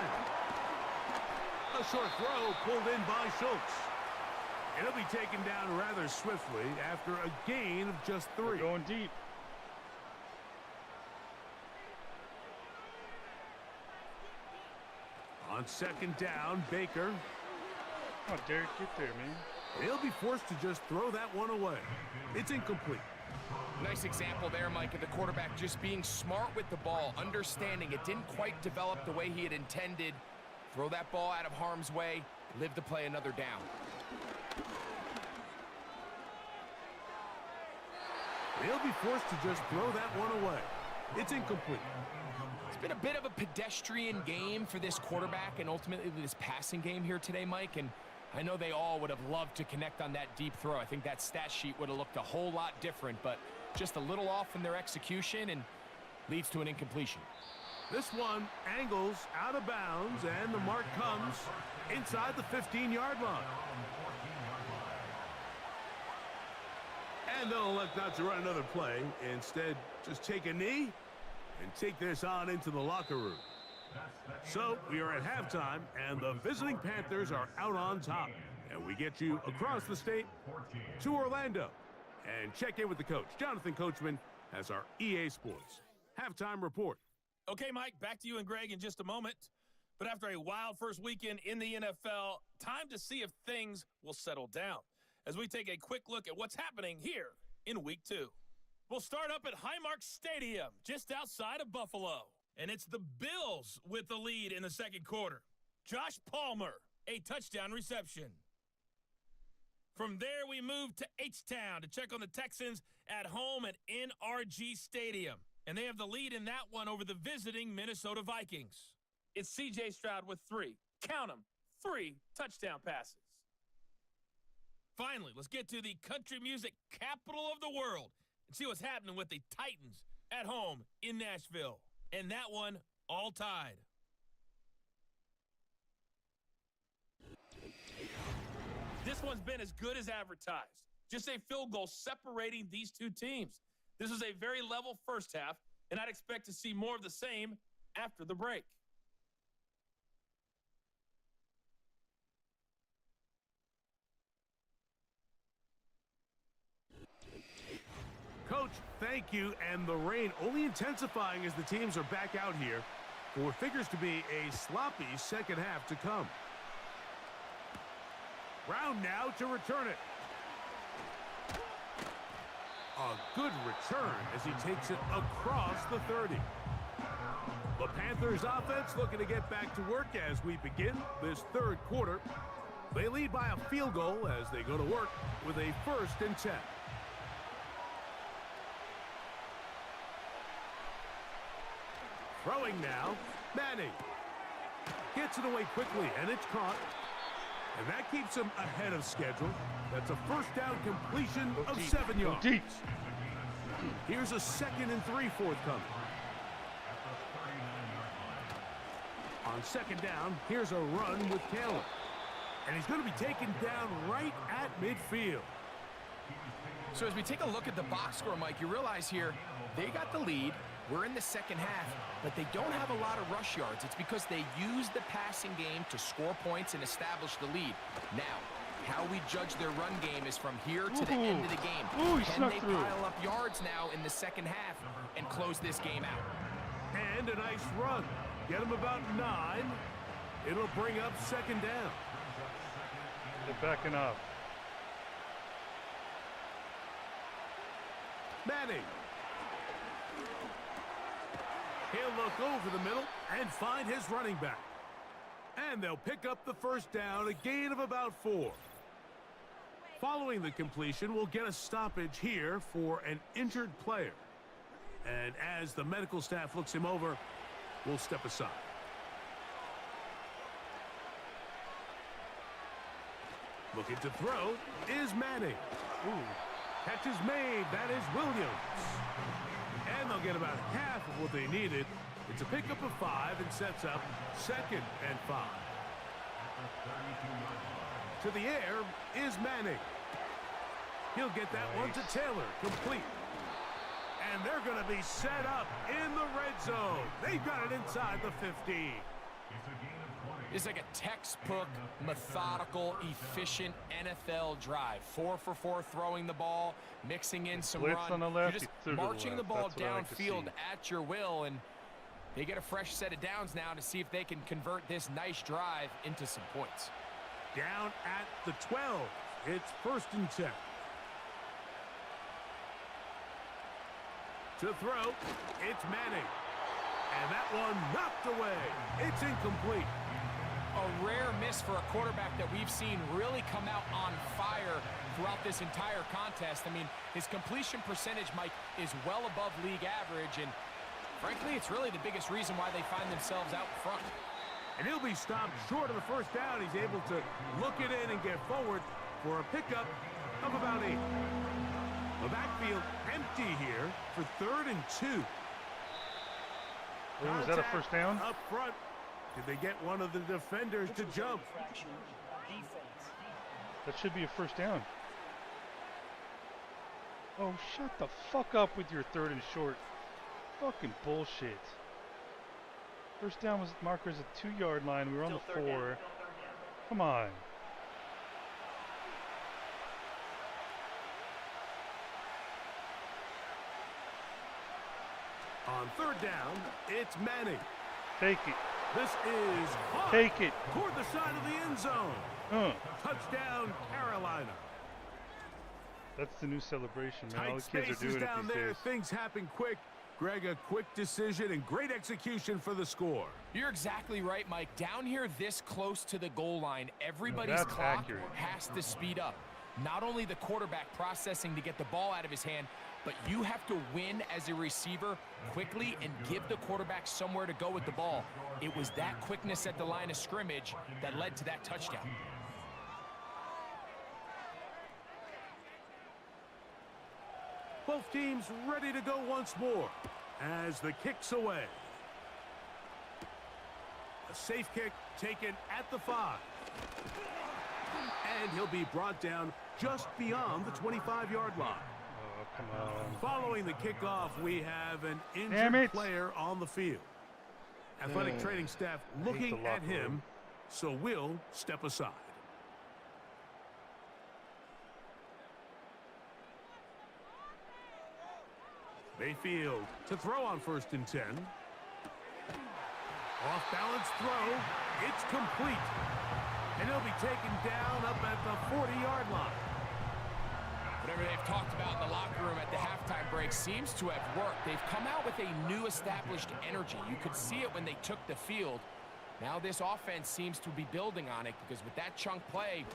A short throw pulled in by Schultz. It'll be taken down rather swiftly after a gain of just 3. We're going deep. On 2nd down, Baker. Come on, Derek, get there, man. He'll be forced to just throw that one away. It's incomplete. Nice example there, Mike, of the quarterback just being smart with the ball, understanding it didn't quite develop the way he had intended. Throw that ball out of harm's way, live to play another down. He'll be forced to just throw that one away. It's incomplete. It's been a bit of a pedestrian game for this quarterback and ultimately this passing game here today, Mike. And I know they all would have loved to connect on that deep throw. I think that stat sheet would have looked a whole lot different, but just a little off in their execution and leads to an incompletion. This one angles out of bounds, and the mark comes inside the 15-yard line. And they'll elect not to run another play. Instead, just take a knee and take this on into the locker room. So we are at halftime, and the visiting Panthers are out on top. And we get you across the state to Orlando. And check in with the coach. Jonathan Coachman has our EA Sports halftime report. Okay, Mike, back to you and Greg in just a moment. But after a wild first weekend in the NFL, time to see if things will settle down as we take a quick look at what's happening here in Week 2. We'll start up at Highmark Stadium, just outside of Buffalo. And it's the Bills with the lead in the second quarter. Josh Palmer, a touchdown reception. From there, we move to H-Town to check on the Texans at home at NRG Stadium. And they have the lead in that one over the visiting Minnesota Vikings. It's C.J. Stroud with 3. Count them, 3 touchdown passes. Finally, let's get to the country music capital of the world and see what's happening with the Titans at home in Nashville. And that one all tied. This one's been as good as advertised. Just a field goal separating these two teams. This was a very level first half, and I'd expect to see more of the same after the break. Coach, thank you. And the rain only intensifying as the teams are back out here for what figures to be a sloppy second half to come. Brown now to return it. A good return as he takes it across the 30. The Panthers offense looking to get back to work as we begin this third quarter. They lead by a field goal as they go to work with a 1st and 10. Throwing now, Manning. Gets it away quickly, and it's caught. And that keeps him ahead of schedule. That's a first down completion of 7 yards. Here's a 2nd and 3 forthcoming. On 2nd down, here's a run with Taylor. And he's going to be taken down right at midfield. So as we take a look at the box score, Mike, you realize here they got the lead. We're in the second half, but they don't have a lot of rush yards. It's because they use the passing game to score points and establish the lead. Now, how we judge their run game is from here to the end of the game. Can they pile up yards now in the second half and close this game out? And a nice run. Get them about 9. It'll bring up 2nd down. They're backing up. Manning. He'll look over the middle and find his running back. And they'll pick up the 1st down, a gain of about 4. Following the completion, we'll get a stoppage here for an injured player. And as the medical staff looks him over, we'll step aside. Looking to throw is Manning. Catch is made. That is Williams. And they'll get about half of what they needed. It's a pickup of 5 and sets up 2nd and 5. To the air is Manning. He'll get that one to Taylor, complete. And they're going to be set up in the red zone. They've got it inside the 15. It's like a textbook, methodical, efficient NFL drive. 4 for 4 throwing the ball, mixing in some Blitz run. on the left, You're just marching the ball downfield like at your will, and they get a fresh set of downs now to see if they can convert this nice drive into some points. Down at the 12. It's 1st and 10. To throw, it's Manning. And that one knocked away. It's incomplete. A rare miss for a quarterback that we've seen really come out on fire throughout this entire contest. I mean, his completion percentage, Mike, is well above league average, and Frankly, it's really the biggest reason why they find themselves out front. And he'll be stopped short of the first down. He's able to look it in and get forward for a pickup of about 8. The backfield empty here for 3rd and 2. Was that a first down? Up front. Did they get one of the defenders to jump? That should be a first down. Oh, shut the fuck up with your 3rd and short. Fucking bullshit. First down was markers at 2-yard line. We were on the 4. Come on. On 3rd down, it's Manning. Take it. This is hot. Take it. Toward the side of the end zone. Touchdown, Carolina. That's the new celebration, man. All the Tight kids are spaces doing it down these there. days. Things happen quick. Greg, a quick decision and great execution for the score. You're exactly right, Mike. Down here this close to the goal line, everybody's That's clock accurate. has to speed up. Not only the quarterback processing to get the ball out of his hand, but you have to win as a receiver quickly and give the quarterback somewhere to go with the ball. It was that quickness at the line of scrimmage that led to that touchdown. Both teams ready to go once more as the kick's away. A safe kick taken at the 5. And he'll be brought down just beyond the 25-yard line. Oh, come on. Following the kickoff, we have an injured player on the field. Athletic training staff looking at him, so we'll step aside. Mayfield to throw on 1st and 10. Off balance throw. It's complete. And he'll be taken down up at the 40-yard line. Whatever they've talked about in the locker room at the halftime break seems to have worked. They've come out with a new established energy. You could see it when they took the field. Now this offense seems to be building on it because with that chunk play,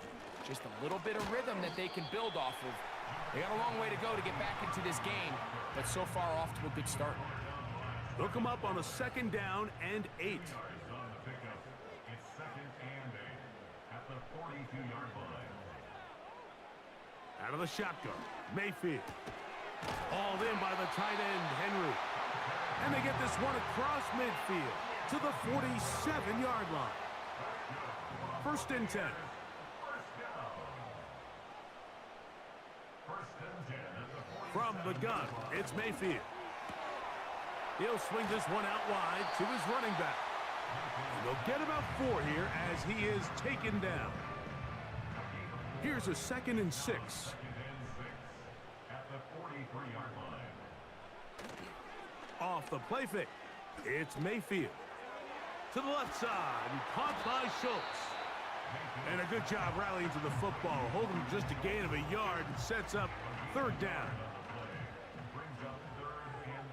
just a little bit of rhythm that they can build off of. They got a long way to go to get back into this game, but so far off to a good start. They'll come up on a 2nd down and 8. It's 2nd and 8 at the 42-yard line. Out of the shotgun, Mayfield. Hauled in by the tight end, Henry. And they get this one across midfield to the 47-yard line. 1st and 10. From the gun, it's Mayfield. He'll swing this one out wide to his running back. And they'll get about 4 here as he is taken down. Here's a 2nd and 6. At the 43-yard line. Off the play fake, it's Mayfield. To the left side, caught by Schultz. And a good job rallying to the football, holding just a gain of a yard and sets up 3rd down. Brings up 3rd and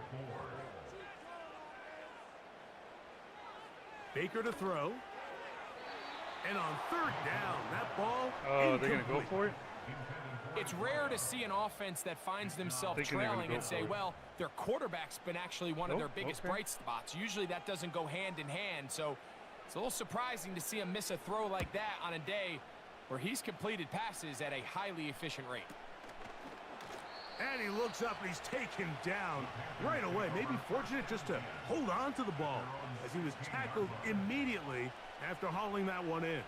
4. Baker to throw. And on 3rd down, that ball Oh, they're going to go for it? It's rare to see an offense that finds themselves trailing and say, well, their quarterback's been actually one of their biggest bright spots. Usually that doesn't go hand in hand, so it's a little surprising to see him miss a throw like that on a day where he's completed passes at a highly efficient rate. And he looks up and he's taken down right away. Maybe fortunate just to hold on to the ball as he was tackled immediately after hauling that one in.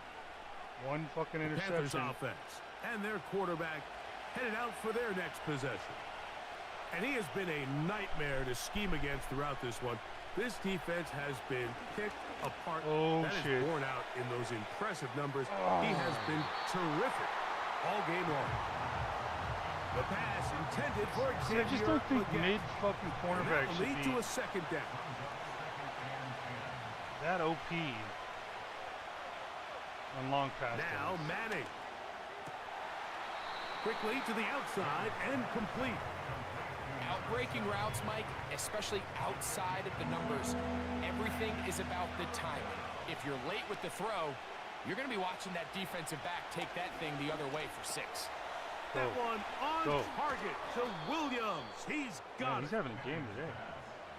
One fucking Panthers interception. offense and their quarterback headed out for their next possession. And he has been a nightmare to scheme against throughout this one. This defense has been picked apart. Oh, that shit. is borne out in those impressive numbers. He has been terrific all game long. The pass intended for See, I just don't think again. mid-fucking And cornerback that will should lead be to a 2nd down. that OP on long pass. Now plays. Manning. Quickly to the outside and complete. Outbreaking routes, Mike, especially outside of the numbers, everything is about the timing. If you're late with the throw, you're going to be watching that defensive back take that thing the other way for 6. That one on Go. target to Williams. He's got Man, he's it. having a game today.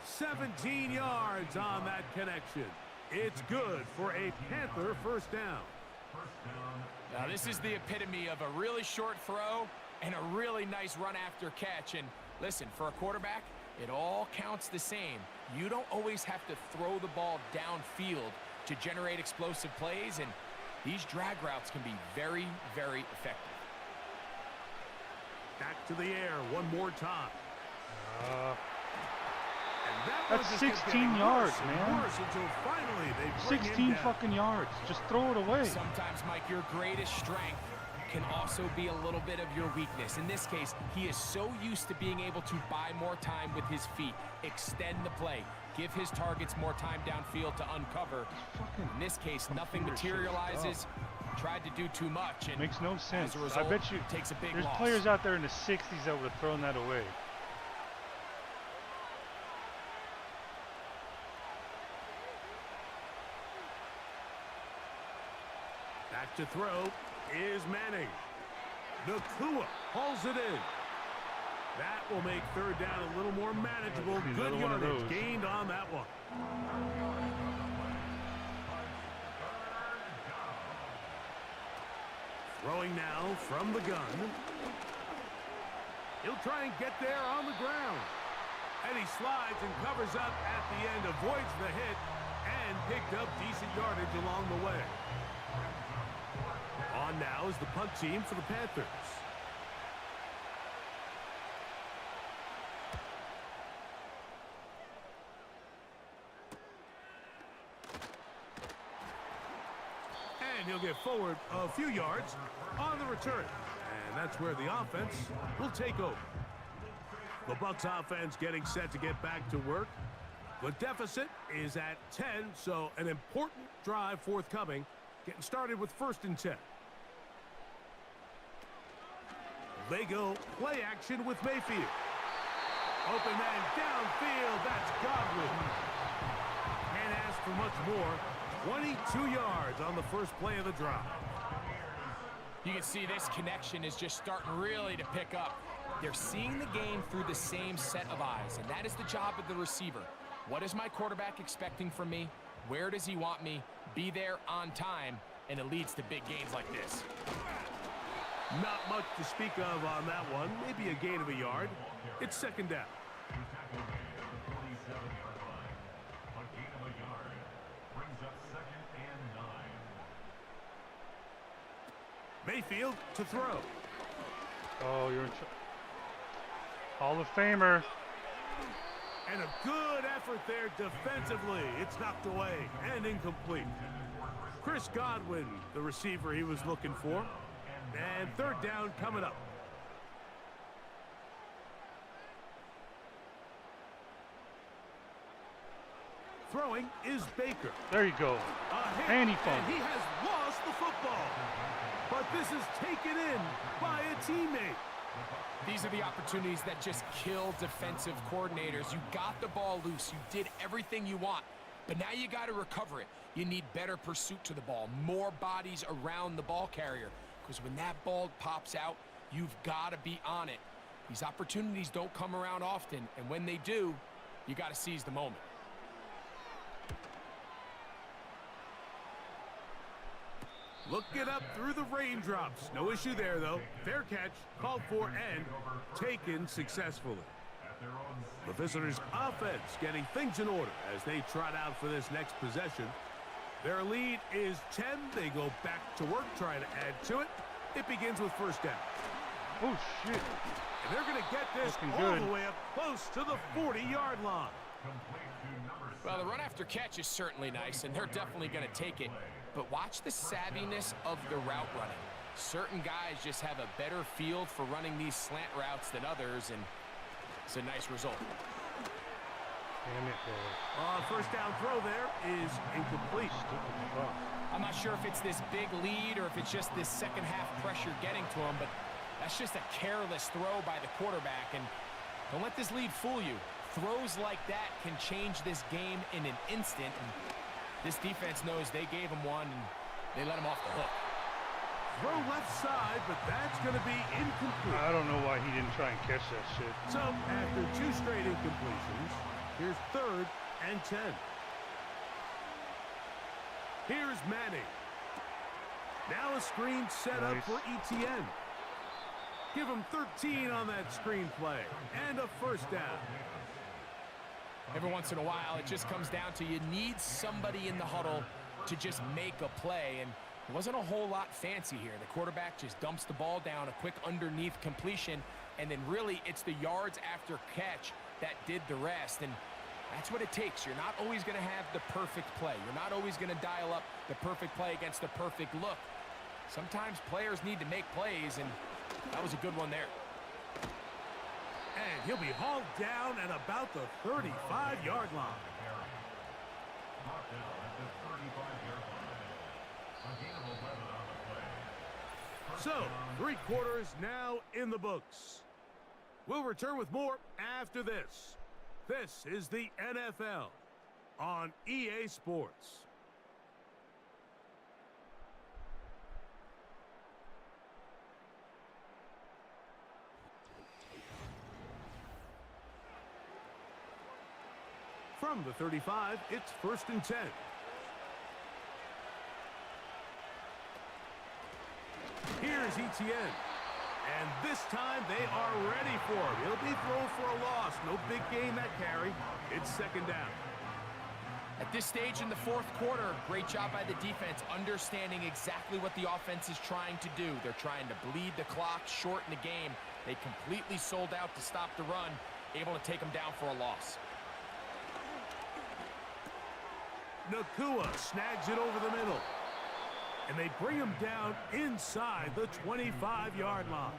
17 yards on that connection. It's good for a Panther first down. Now, this is the epitome of a really short throw and a really nice run after catch. And listen, for a quarterback, it all counts the same. You don't always have to throw the ball downfield to generate explosive plays, and these drag routes can be very, very effective. Back to the air one more time. That's 16 yards, man. 16 fucking yards. Just throw it away. Sometimes, Mike, your greatest strength can also be a little bit of your weakness. In this case, he is so used to being able to buy more time with his feet, extend the play, give his targets more time downfield to uncover. In this case, nothing materializes. Tried to do too much, and makes no sense. As a result, I bet you takes a big there's loss. players out there in the 60s that would have thrown that away. Back to throw is Manning. Nakua hauls it in. That will make third down a little more manageable. Good yardage gained on that one. Throwing now from the gun. He'll try and get there on the ground. And he slides and covers up at the end, avoids the hit, and picked up decent yardage along the way. On now is the punt team for the Panthers. And he'll get forward a few yards on the return. And that's where the offense will take over. The Bucs offense getting set to get back to work. The deficit is at 10, so an important drive forthcoming. Getting started with 1st and 10. They go play action with Mayfield. Open man downfield. That's Godwin. Can't ask for much more. 22 yards on the first play of the drive. You can see this connection is just starting really to pick up. They're seeing the game through the same set of eyes, and that is the job of the receiver. What is my quarterback expecting from me? Where does he want me? Be there on time, and it leads to big gains like this. Not much to speak of on that one. Maybe a gain of a yard. It's 2nd down. Mayfield to throw. Oh, you're in Hall of Famer. And a good effort there defensively. It's knocked away and incomplete. Chris Godwin, the receiver he was looking for. And 3rd down coming up. Throwing is Baker. There you go. And he fumbled. And he has lost the football. But this is taken in by a teammate. These are the opportunities that just kill defensive coordinators. You got the ball loose. You did everything you want. But now you got to recover it. You need better pursuit to the ball, more bodies around the ball carrier. Because when that ball pops out, you've got to be on it. These opportunities don't come around often. And when they do, you got to seize the moment. Looking up through the raindrops. No issue there, though. Fair catch, called for, and taken successfully. The visitors' offense getting things in order as they trot out for this next possession. Their lead is 10. They go back to work, trying to add to it. It begins with 1st down. Oh, shit. And they're going to get this all the way up close to the 40-yard line. Well, the run after catch is certainly nice, and they're definitely going to take it. But watch the savviness of the route running. Certain guys just have a better feel for running these slant routes than others, and it's a nice result. Damn it, bro. 1st down throw there is incomplete. I'm not sure if it's this big lead or if it's just this second half pressure getting to him, but that's just a careless throw by the quarterback, and don't let this lead fool you. Throws like that can change this game in an instant, and this defense knows they gave him one, and they let him off the hook. Throw left side, but that's going to be incomplete. I don't know why he didn't try and catch that shit. So, after 2 straight incompletions, Here's 3rd and 10. Here's Manning. Now a screen set up for ETN. Give him 13 on that screenplay and a first down. Every once in a while, it just comes down to you need somebody in the huddle to just make a play, and it wasn't a whole lot fancy here. The quarterback just dumps the ball down, a quick underneath completion, and then really it's the yards after catch that did the rest, and that's what it takes. You're not always going to have the perfect play. You're not always going to dial up the perfect play against the perfect look. Sometimes players need to make plays, and that was a good one there. And he'll be hauled down at about the 35-yard line. So, 3 quarters now in the books. We'll return with more after this. This is the NFL on EA Sports. From the 35, it's 1st and 10. Here's ETN. And this time they are ready for him. He'll be thrown for a loss. No big gain that carry. It's 2nd down. At this stage in the 4th quarter, great job by the defense understanding exactly what the offense is trying to do. They're trying to bleed the clock, shorten the game. They completely sold out to stop the run, able to take them down for a loss. Nakua snags it over the middle. And they bring him down inside the 25-yard line.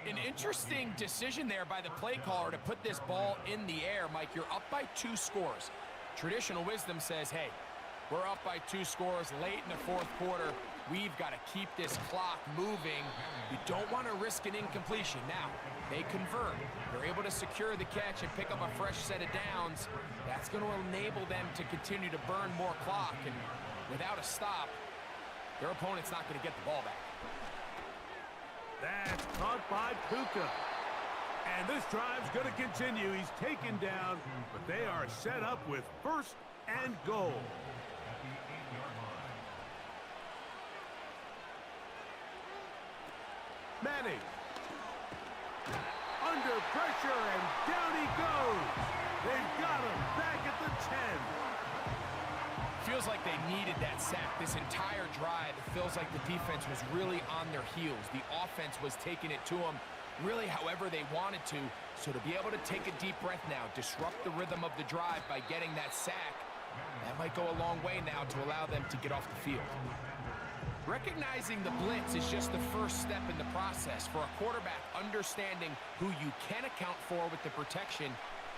An interesting decision there by the play caller to put this ball in the air. Mike, you're up by 2 scores. Traditional wisdom says, hey, we're up by 2 scores late in the 4th quarter. We've got to keep this clock moving. You don't want to risk an incompletion. Now, they convert. They're able to secure the catch and pick up a fresh set of downs. That's going to enable them to continue to burn more clock. And without a stop, their opponent's not going to get the ball back. That's caught by Puka. And this drive's going to continue. He's taken down, but they are set up with 1st and goal. Manning. Under pressure, and down he goes. They've got him back at the 10. Feels like they needed that sack this entire drive. It feels like the defense was really on their heels. The offense was taking it to them really however they wanted to. So to be able to take a deep breath now, disrupt the rhythm of the drive by getting that sack, that might go a long way now to allow them to get off the field. Recognizing the blitz is just the first step in the process for a quarterback, understanding who you can account for with the protection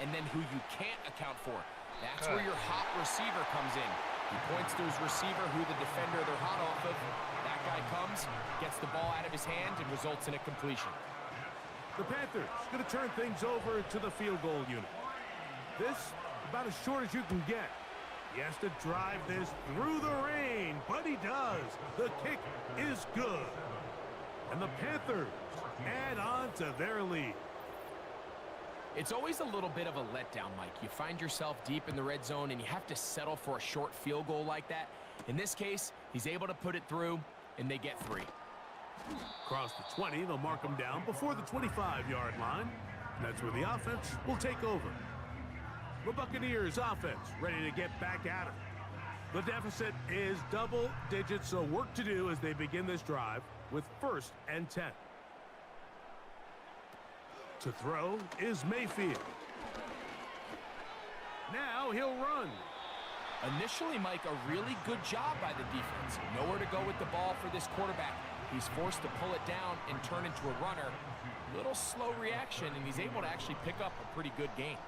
and then who you can't account for. That's where your hot receiver comes in. He points to his receiver, who the defender they're hot off of. That guy comes, gets the ball out of his hand, and results in a completion. The Panthers going to turn things over to the field goal unit. This, about as short as you can get. He has to drive this through the rain, but he does. The kick is good. And the Panthers add on to their lead. It's always a little bit of a letdown, Mike. You find yourself deep in the red zone, and you have to settle for a short field goal like that. In this case, he's able to put it through, and they get 3. Across the 20, they'll mark him down before the 25-yard line. That's where the offense will take over. The Buccaneers offense ready to get back at it. The deficit is double digits, so work to do as they begin this drive with 1st and 10. To throw is Mayfield. Now he'll run. Initially, Mike, a really good job by the defense. Nowhere to go with the ball for this quarterback. He's forced to pull it down and turn into a runner. Little slow reaction, and he's able to actually pick up a pretty good gain.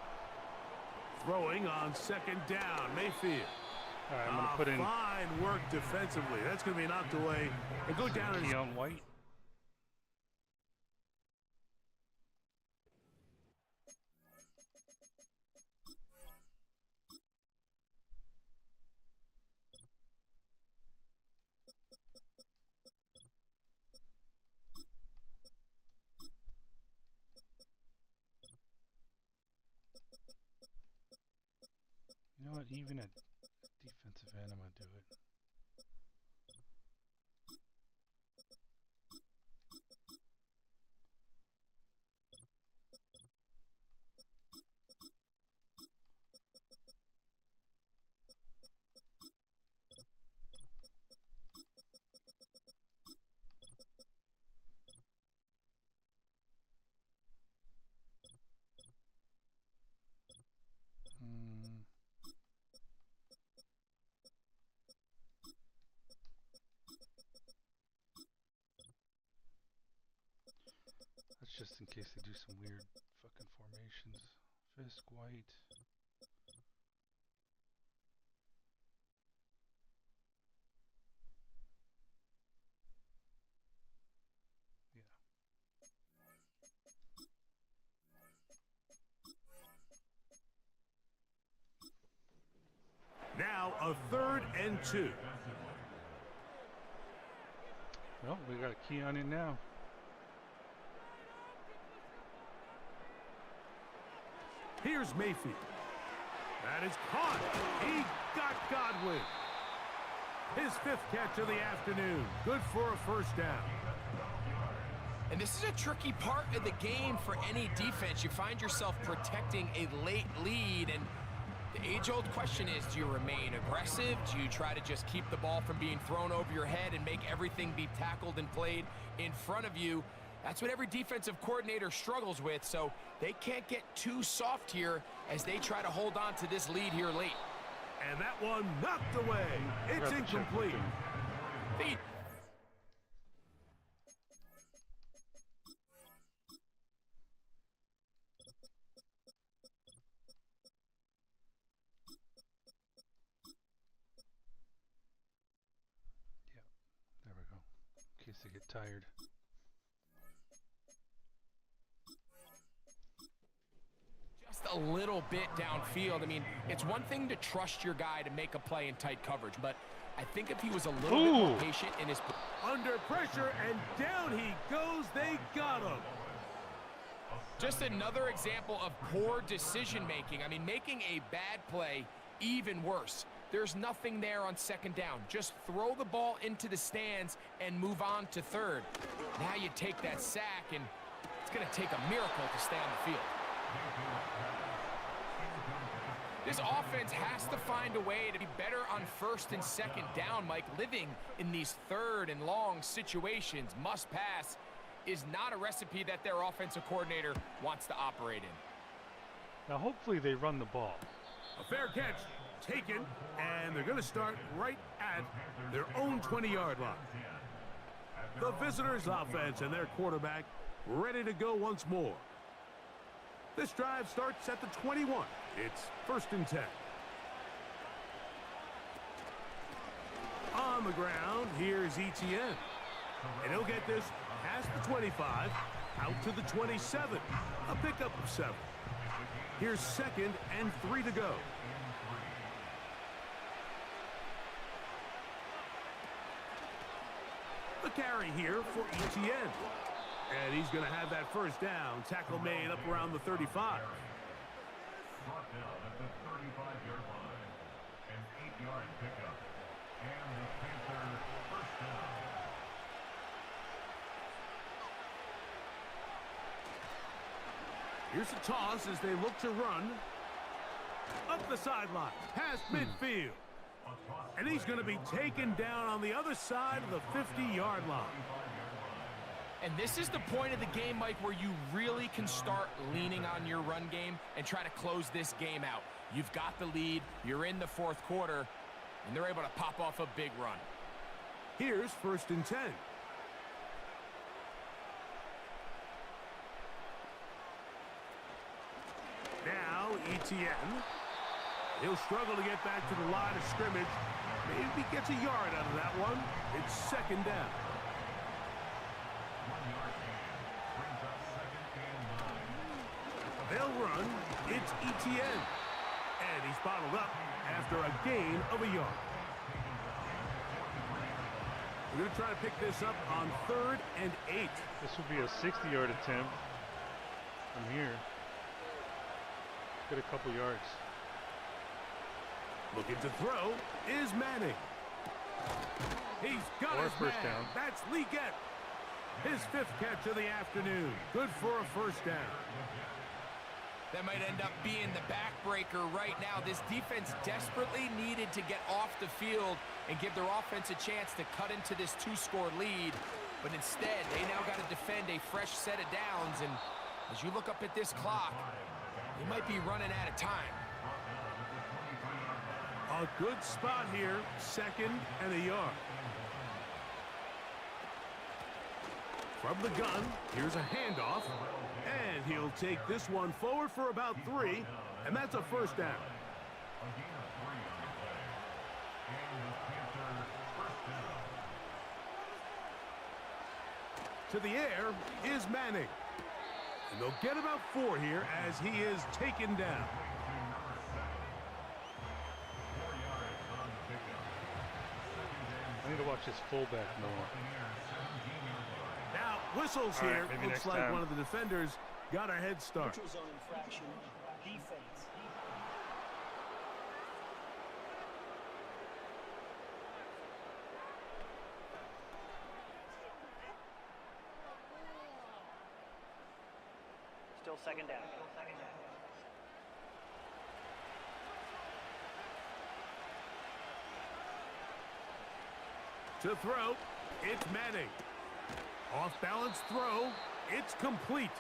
Throwing on 2nd down, Mayfield. All right, I'm going to put in fine work defensively. That's going to be knocked away and go down as Keon White. what? Even at defensive end, I'm going to do it. That's just in case they do some weird fucking formations. Fisk, White. Yeah. Now a 3rd and 2. Well, we got a key on it now. Here's Mayfield. That is caught. He got Godwin. His 5th catch of the afternoon. Good for a first down. And this is a tricky part of the game for any defense. You find yourself protecting a late lead, and the age-old question is, do you remain aggressive? Do you try to just keep the ball from being thrown over your head and make everything be tackled and played in front of you? That's what every defensive coordinator struggles with, so they can't get too soft here as they try to hold on to this lead here late. And that one knocked away. It's incomplete. Yeah. There we go. In case they get tired. A little bit downfield. I mean, it's one thing to trust your guy to make a play in tight coverage, but I think if he was a little bit more patient in his... Under pressure, and down he goes. They got him. Just another example of poor decision-making. I mean, making a bad play even worse. There's nothing there on 2nd down. Just throw the ball into the stands and move on to 3rd. Now you take that sack, and it's going to take a miracle to stay on the field. This offense has to find a way to be better on 1st and 2nd down, Mike. Living in these 3rd and long situations, must pass, is not a recipe that their offensive coordinator wants to operate in. Now, hopefully they run the ball. A fair catch taken, and they're going to start right at their own 20-yard line. The visitors' offense and their quarterback ready to go once more. This drive starts at the 21. It's 1st and 10. On the ground, here's Etienne. And he'll get this past the 25, out to the 27. A pickup of 7. Here's 2nd and 3 to go. The carry here for Etienne. And he's going to have that first down. Tackle made up around the 35. Brought down at the 35-yard line. An 8-yard pickup. And the Panthers first down. Here's a toss as they look to run. Up the sideline. Past midfield. And he's going to be taken down on the other side of the 50-yard line. And this is the point of the game, Mike, where you really can start leaning on your run game and try to close this game out. You've got the lead, you're in the 4th quarter, and they're able to pop off a big run. Here's 1st and 10. Now Etienne. He'll struggle to get back to the line of scrimmage. Maybe gets a yard out of that one. It's 2nd down. They'll run. It's Etienne. And he's bottled up after a gain of a yard. We're going to try to pick this up on 3rd and 8. This will be a 60-yard attempt from here. Get a couple yards. Looking to throw is Manning. He's got Or his first man. down. That's Leggett. His 5th catch of the afternoon. Good for a first down. That might end up being the backbreaker right now. This defense desperately needed to get off the field and give their offense a chance to cut into this 2-score lead. But instead, they now got to defend a fresh set of downs. And as you look up at this clock, they might be running out of time. A good spot here, 2nd and a yard. From the gun, here's a handoff, and he'll take this one forward for about 3, and that's a first down. To the air is Manning. And they'll get about 4 here as he is taken down. I need to watch this fullback more. Now, whistles All right, here. maybe Looks next like time. one of the defenders got a head start. Neutral zone infraction. Defense. Still second down. To throw, it's Manning. Off-balance throw, it's complete.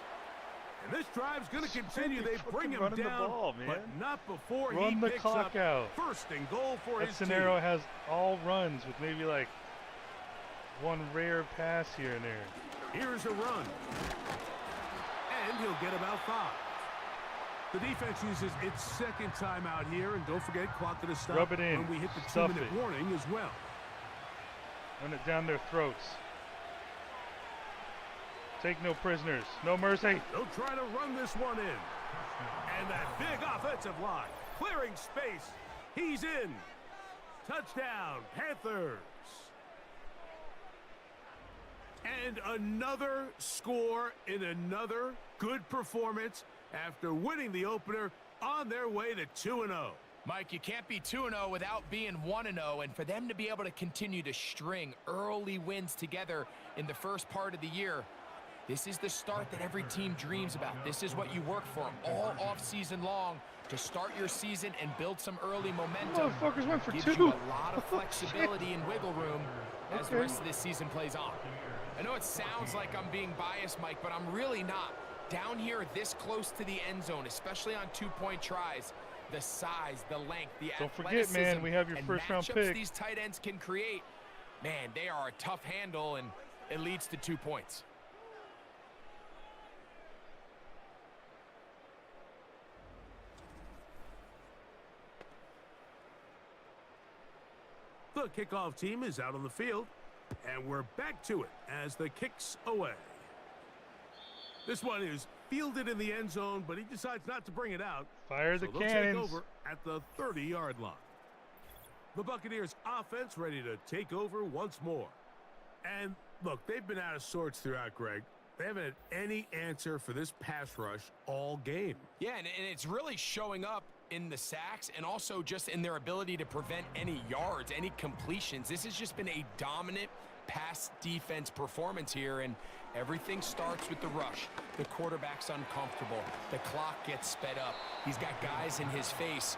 And this drive's going to continue. They bring him running the down, ball, man. but not before Run he the picks clock up out. first and goal for That his scenario team. has all runs with maybe like one rare pass here and there. Here's a run. And he'll get about 5. The defense uses its 2nd timeout here, and don't forget, clock going to stop Rub it in. when we hit the Stuff 2-minute it. warning as well. Run it down their throats. Take no prisoners. No mercy. They'll try to run this one in. And that big offensive line, clearing space. He's in. Touchdown, Panthers. And another score in another good performance after winning the opener on their way to 2-0. Mike, you can't be 2-0 without being 1-0, and for them to be able to continue to string early wins together in the first part of the year, this is the start that every team dreams about. This is what you work for all off-season long to start your season and build some early momentum. Motherfuckers went for Gives 2. you a lot of flexibility and wiggle room as the rest of this season plays on. I know it sounds like I'm being biased, Mike, but I'm really not. Down here this close to the end zone, especially on 2-point tries, the size, the length, the Don't forget, athleticism, man, we have your and first-round matchups pick. these tight ends can create, man, they are a tough handle, and it leads to 2 points. The kickoff team is out on the field, and we're back to it as the kick's away. This one is fielded in the end zone, but he decides not to bring it out. Fire the So they'll take cannons. over at the 30-yard line. The Buccaneers offense ready to take over once more. And look, they've been out of sorts throughout, Greg. They haven't had any answer for this pass rush all game. Yeah, and it's really showing up in the sacks and also just in their ability to prevent any yards, any completions. This has just been a dominant pass defense performance here, and everything starts with the rush. The quarterback's uncomfortable. The clock gets sped up. He's got guys in his face.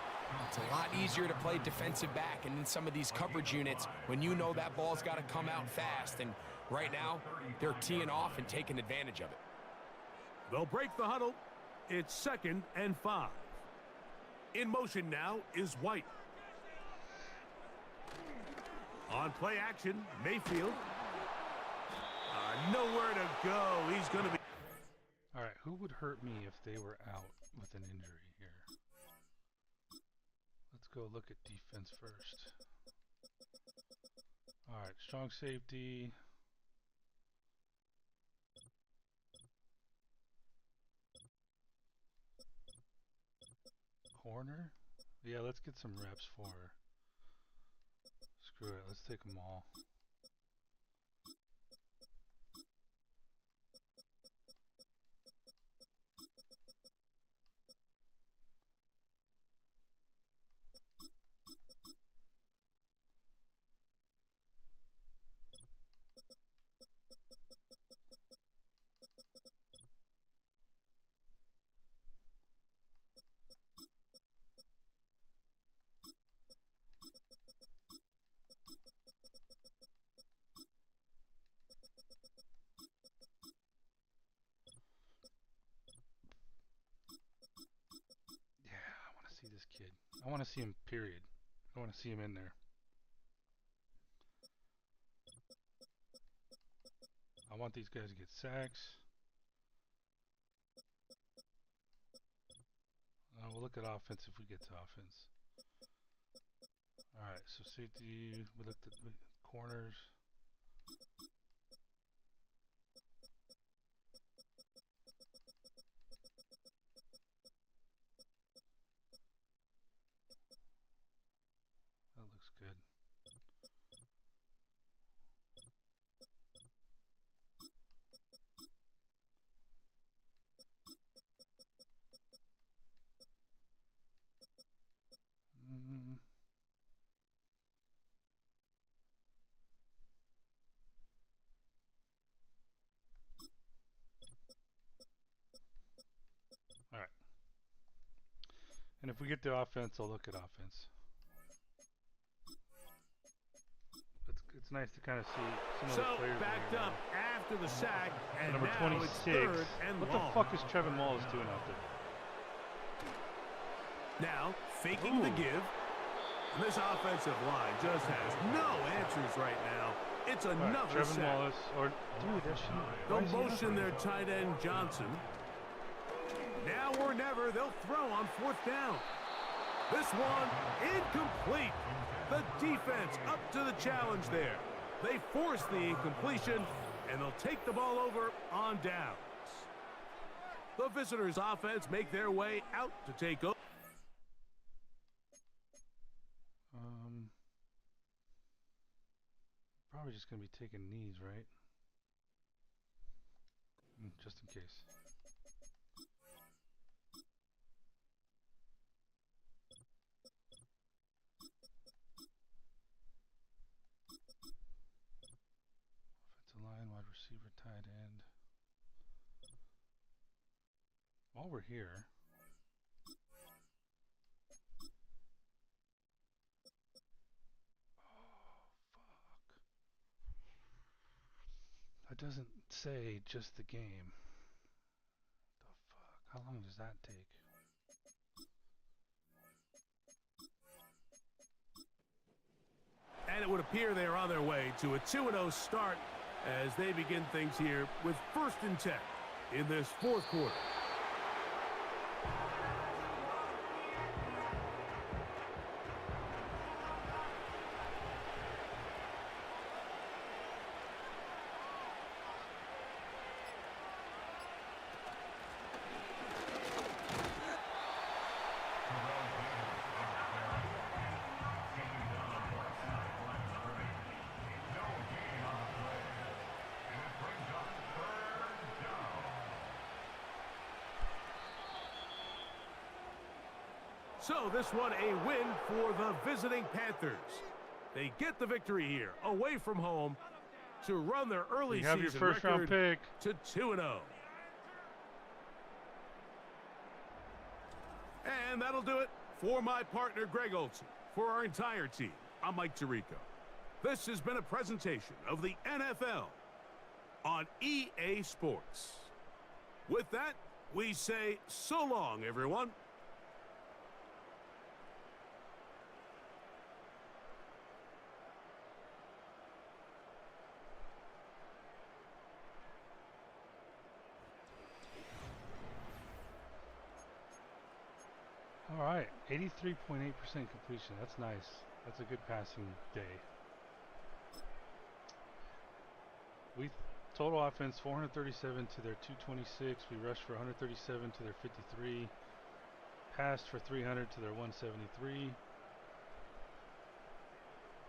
It's a lot easier to play defensive back and in some of these coverage units when you know that ball's got to come out fast. And right now, they're teeing off and taking advantage of it. They'll break the huddle. It's 2nd and 5. In motion now is White. On play action, Mayfield. Nowhere to go. He's going to be... All right, who would hurt me if they were out with an injury here? Let's go look at defense first. All right, strong safety. Corner? Yeah, let's get some reps for her. Screw it, let's take them all. I want to see him, period. I want to see him in there. I want these guys to get sacks. We'll look at offense if we get to offense. Alright, so safety, we looked at corners. That looks good. Alright. And if we get to offense, I'll look at offense. It's nice to kind of see some of the players. Backed up after the sack, and number now 26. it's third and what long. the fuck is Trevin Wallace doing out there? Now, faking the give. And this offensive line just has no answers right now. It's another Trevin sack. Wallace, or dude, that shit. They'll motion their tight end Johnson. Now or never, they'll throw on fourth down. This one incomplete. The defense up to the challenge there. They force the incompletion, and they'll take the ball over on downs. The visitors' offense make their way out to take over. Probably just gonna be taking knees, right? Just in case. Offensive line, wide receiver, tight end. While we're here, it doesn't say just the game. The fuck? How long does that take? And it would appear they are on their way to a 2-0 start as they begin things here with 1st and 10 in this 4th quarter. So this one a win for the visiting Panthers. They get the victory here, away from home, to run their early you have season your first round pick to 2-0. And that'll do it for my partner, Greg Olson. For our entire team, I'm Mike Tirico. This has been a presentation of the NFL on EA Sports. With that, we say so long, everyone. All right, 83.8% completion. That's nice. That's a good passing day. We total offense 437 to their 226. We rushed for 137 to their 53. Passed for 300 to their 173.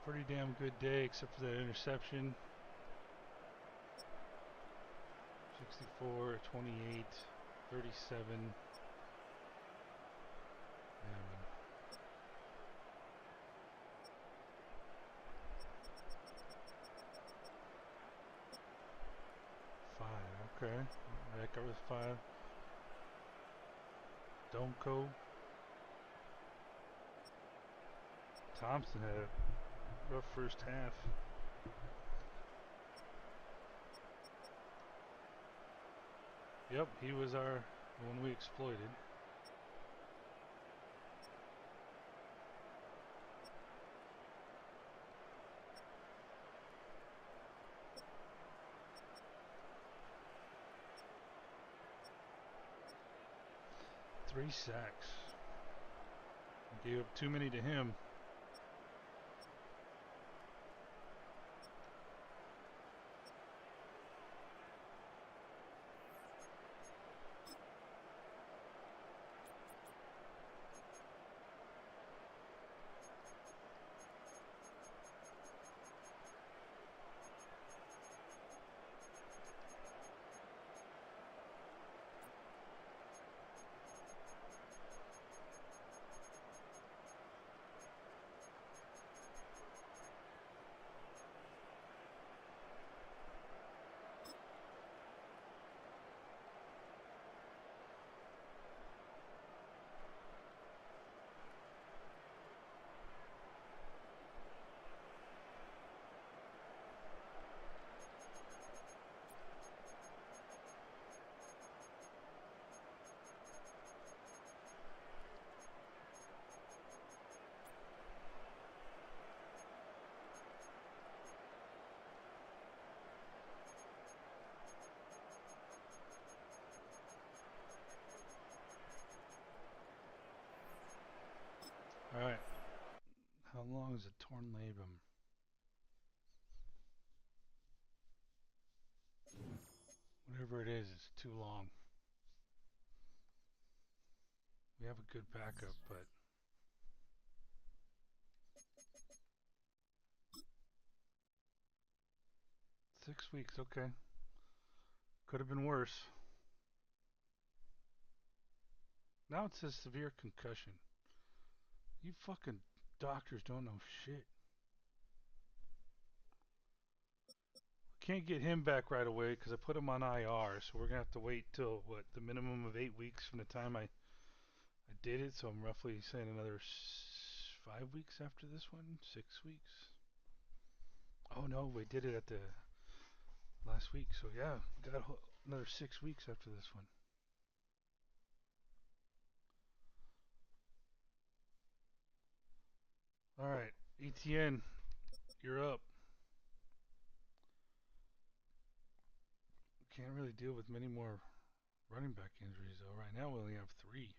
Pretty damn good day, except for that interception. 64, 28, 37. Okay, Ecker with 5. Donko. Thompson had a rough first half. Yep, he was our one we exploited. 3 sacks. Gave up too many to him. Alright. How long is a torn labrum? Whatever it is, it's too long. We have a good backup, but... Six weeks, okay. Could have been worse. Now it says severe concussion. You fucking doctors don't know shit. Can't get him back right away because I put him on IR, so we're going to have to wait till, what, the minimum of 8 weeks from the time I did it, so I'm roughly saying another 5 weeks after this one? 6 weeks? Oh no, we did it at the last week, so yeah, we got another 6 weeks after this one. Alright, ETN, you're up. Can't really deal with many more running back injuries, though. Right now we only have 3.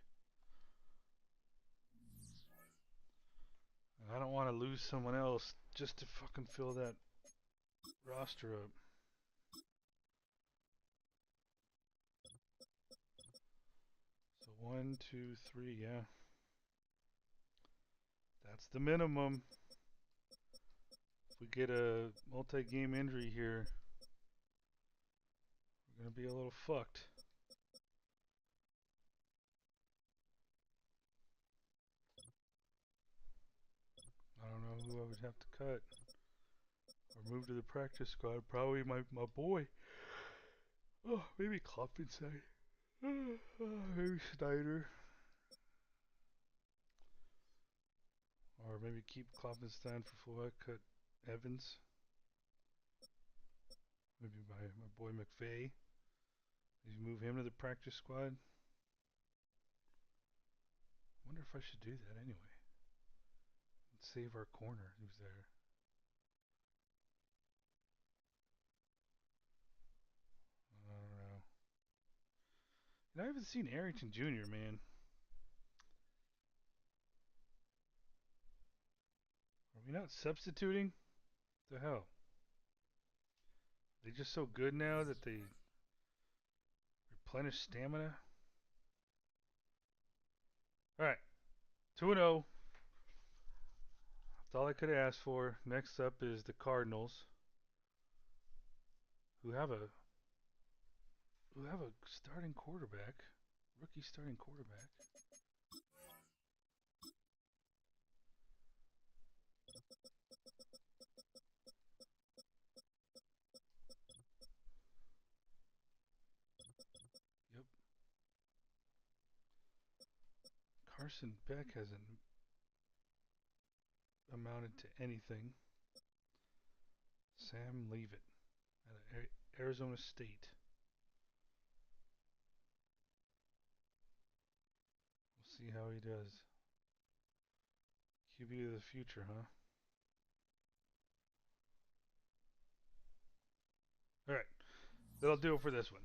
And I don't want to lose someone else just to fucking fill that roster up. So 1, 2, 3, yeah. That's the minimum. If we get a multi-game injury here, we're going to be a little fucked. I don't know who I would have to cut or move to the practice squad. Probably my boy. Oh, maybe Klopfenstein. Maybe Snyder. Or maybe keep Klopfenstein for fullback, cut Evans. Maybe my boy McVay. Maybe move him to the practice squad. Wonder if I should do that anyway. Let's save our corner who's there. I don't know. And I haven't seen Arrington Jr., man. Are we not substituting? What the hell? They just so good now that they replenish stamina? Alright. 2-0. That's all I could ask for. Next up is the Cardinals, who have a starting quarterback. Rookie starting quarterback. Yep. Carson Beck hasn't amounted to anything. Sam Leavitt out of Arizona State. We'll see how he does. QB of the future, huh? Alright. That'll do it for this one.